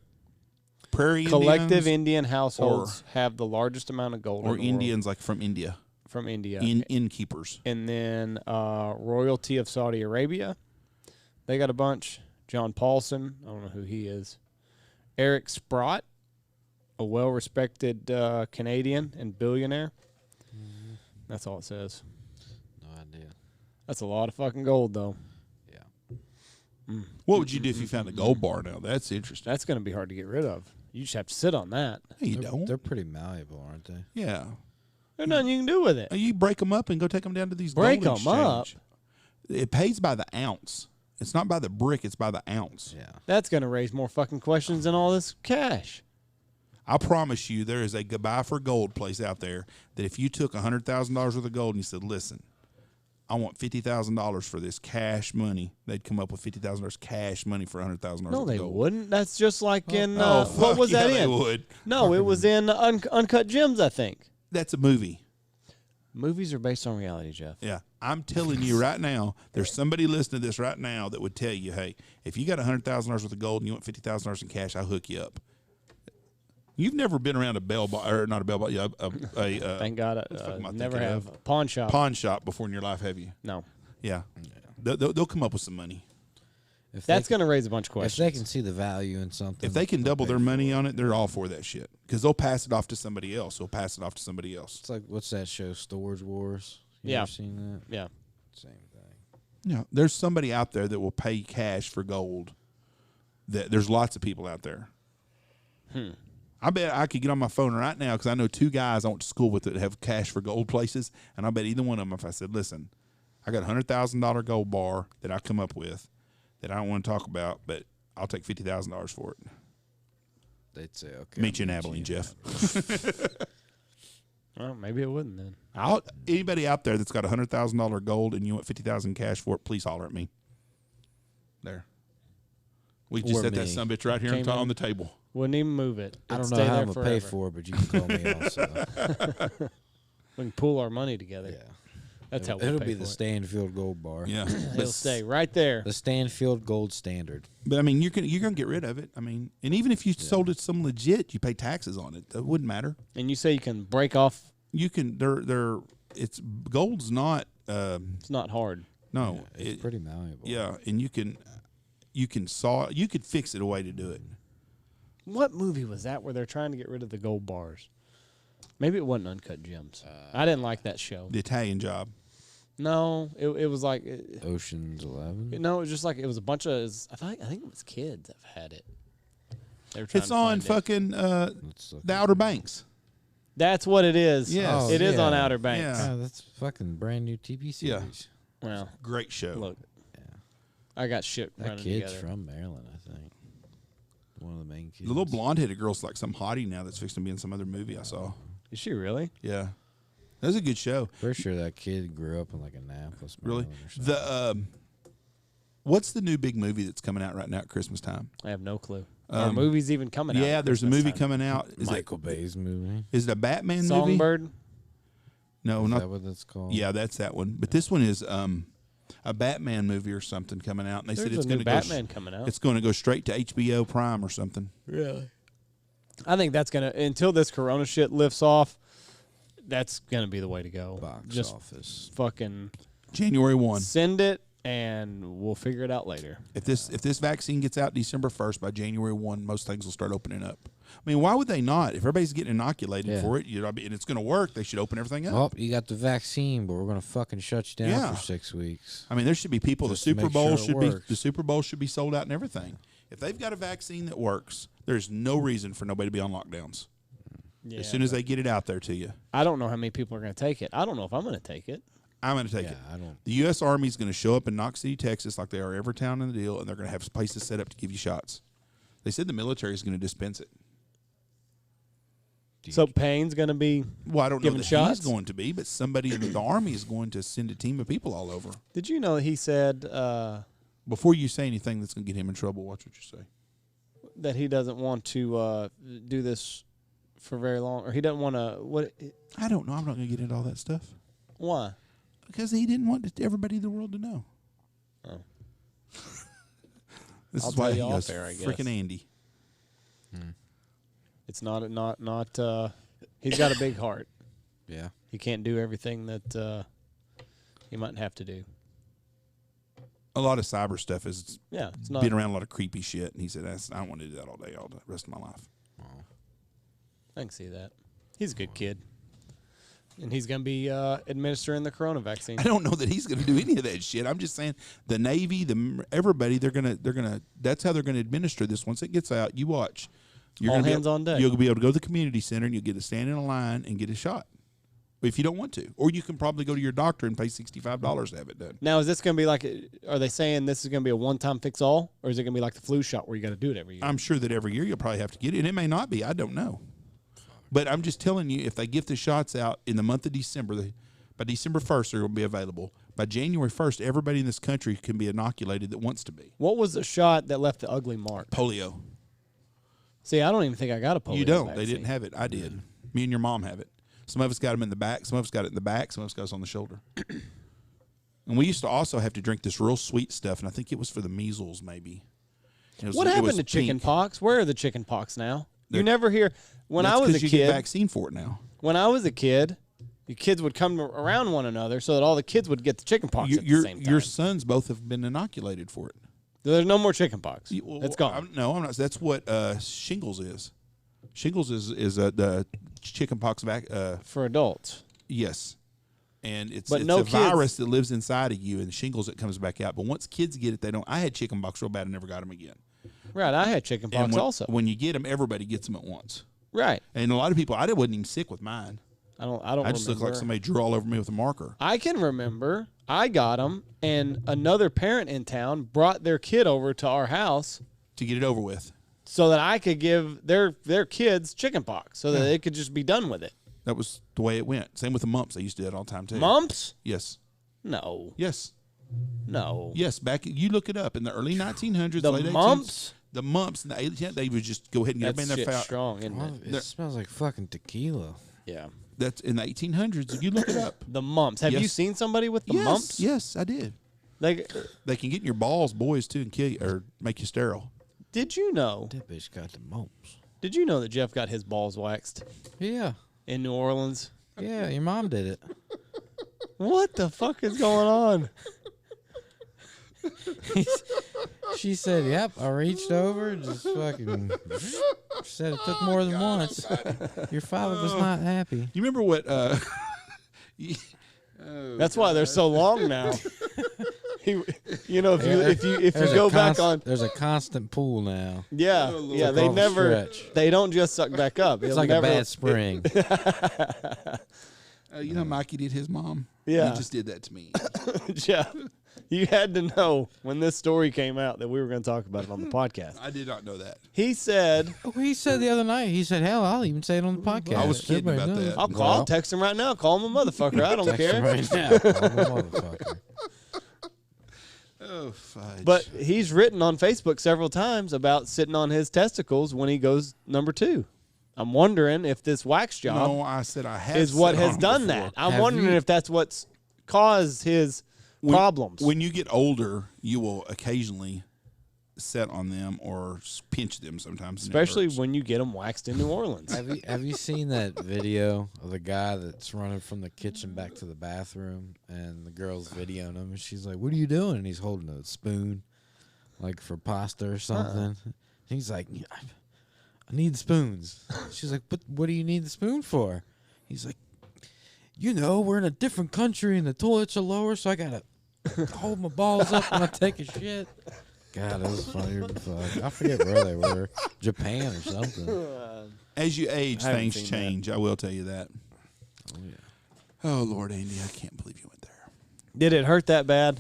prairie
collective Indian households have the largest amount of gold.
Or Indians like from India.
From India.
Innkeepers.
And then royalty of Saudi Arabia. They got a bunch. John Paulson. I don't know who he is. Eric Sprott, a well-respected Canadian and billionaire. Mm-hmm. That's all it says.
No idea.
That's a lot of fucking gold, though.
Yeah.
Mm. What would you do if you found a gold bar now? That's interesting.
That's going to be hard to get rid of. You just have to sit on that.
No,
they're pretty malleable, aren't they?
Yeah.
There's nothing you can do with it.
You break them up and go take them down to these
break
gold
them up.
It pays by the ounce. It's not by the brick. It's by the ounce.
Yeah.
That's going to raise more fucking questions than all this cash.
I promise you there is a goodbye for gold place out there that if you took $100,000 worth of gold and you said, listen, I want $50,000 for this cash money, they'd come up with $50,000 cash money for $100,000 worth of gold.
No, they wouldn't. That's just like in, what was that in?
They would.
No, it was in Uncut Gems, I think.
That's a movie.
Movies are based on reality, Jeff.
Yeah. I'm telling you right now, there's somebody listening to this right now that would tell you, hey, if you got $100,000 worth of gold and you want $50,000 in cash, I'll hook you up. You've never been around a not a bell bar,
thank God, never have. A pawn shop.
Pawn shop before in your life, have you?
No.
Yeah. They'll come up with some money.
That's going to raise a bunch of questions.
If they can see the value in something.
If they can double their money on it, they're all for that shit. Because they'll pass it off to somebody else. They'll pass it off to somebody else.
It's like, what's that show, Storage Wars? You
ever
seen that?
Yeah.
Same thing.
Yeah. There's somebody out there that will pay cash for gold There's lots of people out there. I bet I could get on my phone right now because I know 2 guys I went to school with that have cash for gold places, and I bet either one of them, if I said, listen, I got a $100,000 gold bar that I come up with that I don't want to talk about, but I'll take $50,000 for it.
They'd say, okay.
Meet you in Abilene, Jeff.
Well, maybe it wouldn't then.
Anybody out there that's got $100,000 gold and you want $50,000 cash for it, please holler at me. There. We just set that sumbitch right here on the table.
Wouldn't even move it.
I don't know how I'm going to pay for it, but you can call me also.
We can pool our money together.
Yeah.
That's how we'll
It'll
pay
be
for
the
it.
Stanfield Gold Bar.
Yeah.
It'll stay right there.
The Stanfield Gold Standard.
But, I mean, you're gonna get rid of it. I mean, and even if you sold it some legit, you pay taxes on it. It wouldn't matter.
And you say you can break off.
You can, it's gold's not.
It's not hard.
No.
Yeah, it's pretty malleable.
Yeah, and you could fix it a way to do it.
What movie was that where they're trying to get rid of the gold bars? Maybe it wasn't Uncut Gems. I didn't like that show.
The Italian Job.
No, it was like
Ocean's 11.
No, it was just like it was a bunch of. I think it was kids that had it. They were trying
It's
to
on
find
fucking the Outer Banks.
That's what it is.
Yes.
Oh,
It is
yeah.
on Outer Banks.
Yeah.
Yeah, that's fucking brand new TV series.
Yeah.
Well,
Great show.
look,
Yeah.
I got shit
That
running
kid's
together.
from Maryland, I think. One of the main kids.
The little blonde-headed girl's like some hottie now that's fixing to be in some other movie I saw.
Is she really?
Yeah. That was a good show.
Pretty sure that kid grew up in like Annapolis,
Really?
Maryland or something.
What's the new big movie that's coming out right now at Christmas time?
I have no clue. Are movies even coming out?
Yeah,
at
there's a
Christmas
movie
time?
coming out.
Michael Bay's movie.
Is it a Batman movie?
Songbird.
No,
Is
not.
that what that's called?
Yeah, that's that one. But this one is a Batman movie or something coming out, and they said
There's
it's
a
going
new
to go.
Batman coming out.
It's going to go straight to HBO Prime or something.
Really? I think that's gonna until this Corona shit lifts off. That's gonna be the way to go.
Box
Just
office.
fucking
January 1.
send it, and we'll figure it out later.
If this vaccine gets out December 1st, by January 1, most things will start opening up. I mean, why would they not? If everybody's getting inoculated for it, and it's going to work, they should open everything up.
Oh, you got the vaccine, but we're gonna fucking shut you down
Yeah.
for 6 weeks.
I mean, there should be people.
Just
The
to
Super
make
Bowl
sure it works.
should be sold out and everything. If they've got a vaccine that works, there's no reason for nobody to be on lockdowns.
Yeah,
As soon as they get it out there to you,
I don't know how many people are gonna take it. I don't know if I'm gonna take it.
I'm going to take
Yeah,
it.
I don't.
The U.S. Army is going to show up in Knox City, Texas, like they are every town in the deal, and they're going to have places set up to give you shots. They said the military is going to dispense it.
So Payne's gonna be.
Well, I don't know
Giving
that
shots?
he's going to be, but somebody in the Army is going to send a team of people all over.
Did you know he said
Before you say anything that's going to get him in trouble, watch what you say.
that he doesn't want to do this for very long, or he doesn't want to? What?
I don't know. I'm not going to get into all that stuff.
Why?
Because he didn't want everybody in the world to know.
Oh.
This
I'll
is why
tell
he
you off
goes
air, I guess.
freaking Andy.
It's not. He's got a big heart.
Yeah.
He can't do everything that he might have to do.
A lot of cyber stuff is
Yeah, it's not.
being around a lot of creepy shit, and he said, I don't want to do that all day, all the rest of my life.
I can see that. He's a good kid, and he's going to be administering the corona vaccine.
I don't know that he's going to do any of that shit. I'm just saying the Navy, everybody, they're gonna. That's how they're going to administer this. Once it gets out, you watch. You're
All
gonna be
hands
able-
on deck.
You'll be able to go to the community center and you'll get to stand in a line and get a shot. If you don't want to, or you can probably go to your doctor and pay $65 to have it done.
Now, is this going to be like? Are they saying this is going to be a one-time fix-all, or is it going to be like the flu shot where you got to do it every year?
I'm sure that every year you'll probably have to get it, and it may not be. I don't know. But I'm just telling you, if they get the shots out in the month of December, by December 1st, they're going to be available. By January 1st, everybody in this country can be inoculated that wants to be.
What was the shot that left the ugly mark?
Polio.
See, I don't even think I got a polio
You don't.
vaccine.
They didn't have it. I did. Me and your mom have it. Some of us got them in the back. Some of us got it in the back. Some of us got it on the shoulder. And we used to also have to drink this real sweet stuff, and I think it was for the measles, maybe.
What happened to chicken
pink.
pox? Where are the chicken pox now?
They're-
You never hear. When I
That's
was a
'cause you get
kid,
vaccine for it now.
when I was a kid, the kids would come around one another so that all the kids would get the chicken pox at the same time.
Your sons both have been inoculated for it.
There's no more chicken pox.
Well,
It's gone.
I'm not. That's what shingles is. Shingles is the chickenpox
For adults.
yes, and it's
But
it's
no
a
kids-
virus that lives inside of you, and shingles that comes back out. But once kids get it, they don't. I had chickenpox real bad and never got them again.
Right, I had chicken pox also.
When you get them, everybody gets them at once.
Right.
And a lot of people, I wasn't even sick with mine.
I just
remember. Looked like somebody drew all over me with a marker.
I can remember I got them, and another parent in town brought their kid over to our house
to get it over with,
so that I could give their kids chicken pox, so that they could just be done with it.
That was the way it went. Same with the mumps. I used to do that all the time too.
Mumps?
Yes.
No.
Yes.
No.
Yes. You look it up in the early 1900s,
the
late 1800s.
mumps.
The mumps in the 1800s, they would just go ahead and get them in their
strong, isn't it?
It smells like fucking tequila.
Yeah.
That's in the 1800s. You look it up.
The mumps. Have you seen somebody with the mumps?
Yes, I did. They can get in your balls, boys, too, and kill you or make you sterile.
Did you know?
That bitch got the mumps.
Did you know that Jeff got his balls waxed?
Yeah.
In New Orleans?
Yeah, your mom did it.
What the fuck is going on?
She said, "Yep." I reached over, just fucking said it took more than once. Your father was not happy.
You remember what?
That's why they're so long now. If you go back on,
there's a constant pool now.
Yeah, they don't just suck back up.
It's like a bad spring.
You know, Mikey did his mom.
Yeah,
he just did that to me.
Jeff, you had to know when this story came out that we were going to talk about it on the podcast.
I did not know that.
He said
the other night. He said, "Hell, I'll even say it on the podcast."
I was kidding about that.
I'll text him right now. Call him a motherfucker. I don't care.
Right now. Call him a motherfucker.
Oh, fudge.
But he's written on Facebook several times about sitting on his testicles when he goes number 2. I'm wondering if this wax job is what has done that. I'm wondering if that's what's caused his problems.
When you get older, you will occasionally set on them or pinch them sometimes.
Especially when you get them waxed in New Orleans.
Have you seen that video of the guy that's running from the kitchen back to the bathroom and the girl's videoing him and she's like, "What are you doing?" And he's holding a spoon like for pasta or something. He's like, "I need spoons." She's like, "But what do you need the spoon for?" He's like, "We're in a different country and the toilets are lower, so I gotta hold my balls up when I take a shit." God, that was funnier than fuck. I forget where they were. Japan or something.
As you age, things change.
That.
I will tell you that.
Oh, yeah.
Oh, Lord, Andy, I can't believe you went there.
Did it hurt that bad?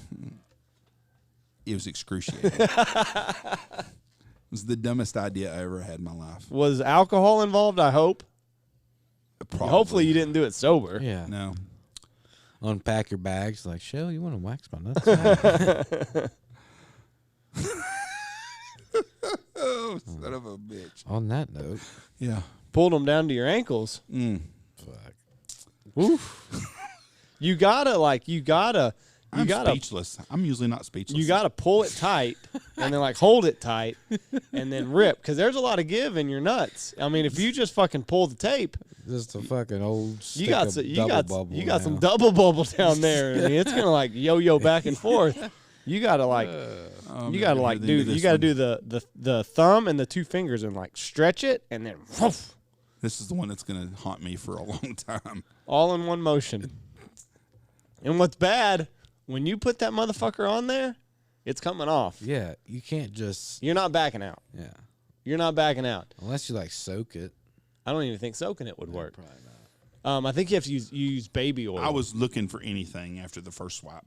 It was excruciating. It was the dumbest idea I ever had in my life.
Was alcohol involved, I hope?
Probably.
Hopefully you didn't do it sober.
Yeah.
No.
Unpack your bags. Like, Shell, you want to wax my nuts?
Oh, son of a bitch.
On that note.
Yeah.
Pulled them down to your ankles.
Fuck.
Oof. You gotta
I'm speechless. I'm usually not speechless.
You gotta pull it tight and then hold it tight and then rip, because there's a lot of give in your nuts. I mean, if you just fucking pull the tape,
just a fucking old stick
you got
bubble
some double bubble down there. I mean, it's gonna yo-yo back and forth. You gotta do the thumb and the 2 fingers and stretch it and then whoosh,
this is the one that's gonna haunt me for a long time.
all in one motion. And what's bad, when you put that motherfucker on there, it's coming off.
Yeah, you can't just.
You're not backing out.
Yeah.
You're not backing out.
Unless you soak it.
I don't even think soaking it would work.
Probably not.
I think you have to use baby oil.
I was looking for anything after the first swipe.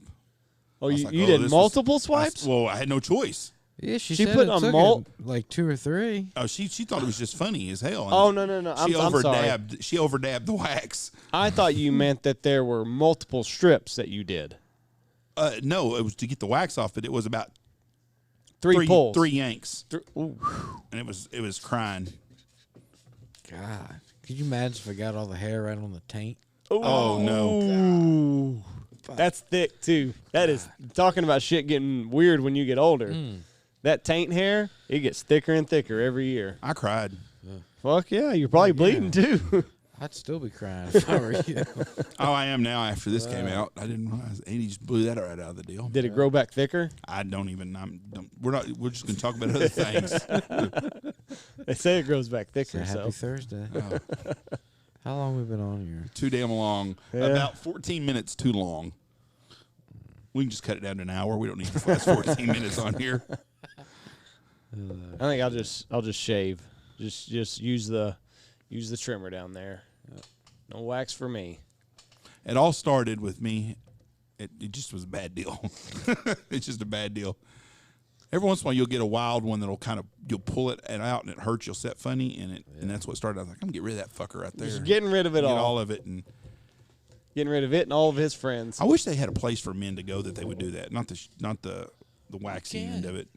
Oh, you did multiple swipes?
I had no choice.
Yeah, she
put
said
a
it took her 2 or 3.
Oh, she thought it was just funny as hell.
Oh, no.
She
I'm sorry.
She overdabbed the wax.
I thought you meant that there were multiple strips that you did.
No, it was to get the wax off, but it was about
3 pulls.
3 yanks.
Ooh.
And it was crying.
God. Could you imagine if I got all the hair right on the taint?
Oh, no.
Ooh. That's thick, too. That is talking about shit getting weird when you get older. That taint hair, it gets thicker and thicker every year.
I cried.
Fuck yeah, you're probably bleeding, too.
I'd still be crying if I were you.
Oh, I am now after this came out. I didn't realize Andy just blew that right out of the deal.
Did it grow back thicker?
I don't even. We're just going to talk about other things.
They say it grows back thicker.
Happy Thursday. Oh. How long have we been on here?
Too damn long.
Yeah.
About 14 minutes too long. We can just cut it down to an hour. We don't need the last 14 minutes on here.
I think I'll just shave. Just use the trimmer down there. No wax for me.
It all started with me. It just was a bad deal. It's just a bad deal. Every once in a while, you'll get a wild one that'll you'll pull it out and it hurts. You'll set funny, and that's what started. I was like, I'm gonna get rid of that fucker right there.
Just getting rid of it all.
Get all of it and
getting rid of it and all of his friends.
I wish they had a place for men to go that they would do that. Not the waxing end of it.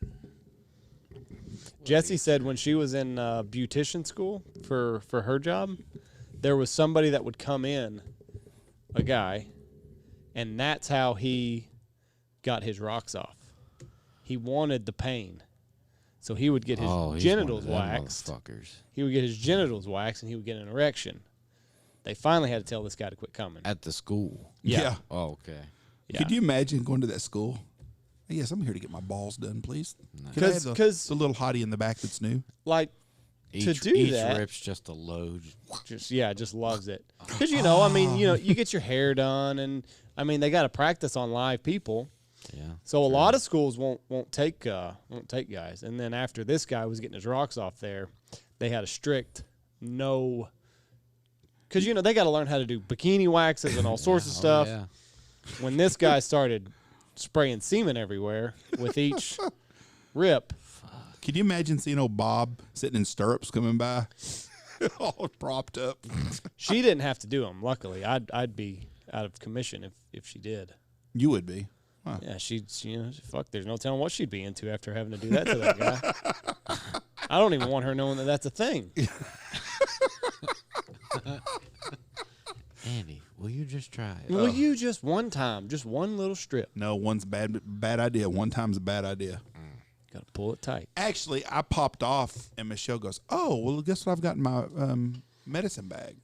Jessie said when she was in beautician school for her job, there was somebody that would come in, a guy, and that's how he got his rocks off. He wanted the pain. So he would get his genitals waxed. He would get his genitals waxed, and he would get an erection. They finally had to tell this guy to quit coming.
At the school?
Yeah.
Oh, okay.
Yeah. Could you imagine going to that school? Yes, I'm here to get my balls done, please.
Because
the little hottie in the back that's new.
Like, to do
each
that.
rip's just a load.
Just loves it. Because, you get your hair done, and, they got to practice on live people.
Yeah.
So a lot of schools won't take guys. And then after this guy was getting his rocks off there, they had a strict no. Because, they got to learn how to do bikini waxes and all sorts of stuff.
Yeah.
When this guy started spraying semen everywhere with each rip.
Can you imagine seeing old Bob sitting in stirrups coming by, all propped up?
She didn't have to do them. Luckily, I'd be out of commission if she did.
You would be. Huh.
Yeah, fuck. There's no telling what she'd be into after having to do that to that guy. I don't even want her knowing that that's a thing.
Andy, will you just try it?
Will you just one time, just one little strip?
No, one's bad idea. One time's a bad idea.
Got to pull it tight.
Actually, I popped off, and Michelle goes, "Oh, well, guess what I've got in my medicine bag?"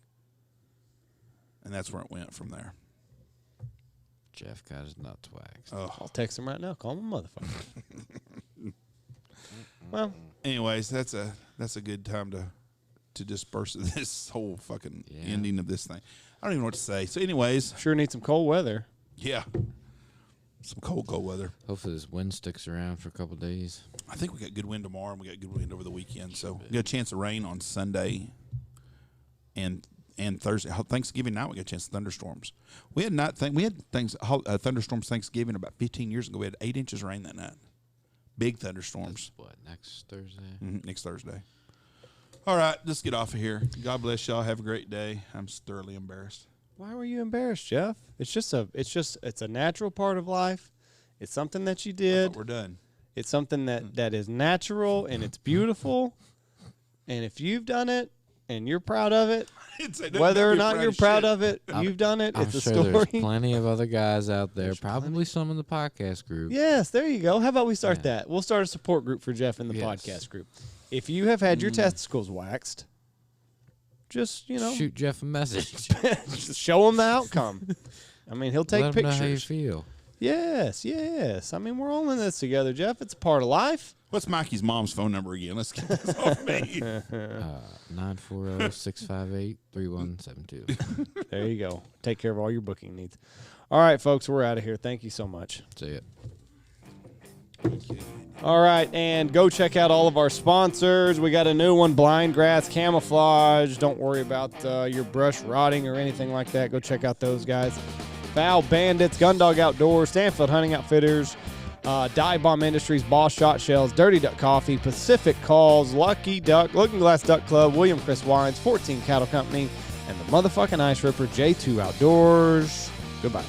And that's where it went from there.
Jeff got his nuts waxed.
Oh.
I'll text him right now. Call him a motherfucker. Well,
anyways, that's a good time to disperse this whole fucking ending of this thing. I don't even know what to say. So, anyways,
sure need some cold weather.
Yeah, some cold weather.
Hopefully, this wind sticks around for a couple days.
I think we got good wind tomorrow, and we got good wind over the weekend. So, we got a chance of rain on Sunday and Thursday. Thanksgiving night, we got a chance of thunderstorms. We had thunderstorms Thanksgiving about 15 years ago. We had 8 inches of rain that night. Big thunderstorms.
That's what, next Thursday?
Mm-hmm, next Thursday. All right, let's get off of here. God bless y'all. Have a great day. I'm thoroughly embarrassed.
Why were you embarrassed, Jeff? It's a natural part of life. It's something that you did.
We're done.
It's something that is natural and it's beautiful. And if you've done it and you're proud of it, whether or not you're proud of it, you've done it. It's a story.
There's plenty of other guys out there, probably some in the podcast group.
Yes, there you go. How about we start that? We'll start a support group for Jeff in the podcast group. If you have had your testicles waxed, just,
shoot Jeff a message.
Just show him the outcome. He'll take
Let him
pictures.
know how you feel.
Yes. We're all in this together, Jeff. It's a part of life.
What's Mikey's mom's phone number again? Let's get this off me.
940-658-3172.
There you go. Take care of all your booking needs. All right, folks, we're out of here. Thank you so much.
See it.
All right, and go check out all of our sponsors. We got a new one, Blind Grass Camouflage. Don't worry about your brush rotting or anything like that. Go check out those guys. Foul Bandits, Gundog Outdoors, Stanfield Hunting Outfitters, Dive Bomb Industries, Boss Shot Shells, Dirty Duck Coffee, Pacific Calls, Lucky Duck, Looking Glass Duck Club, William Chris Wines, 14 Cattle Company, and the motherfucking Ice Ripper, J2 Outdoors. Goodbye.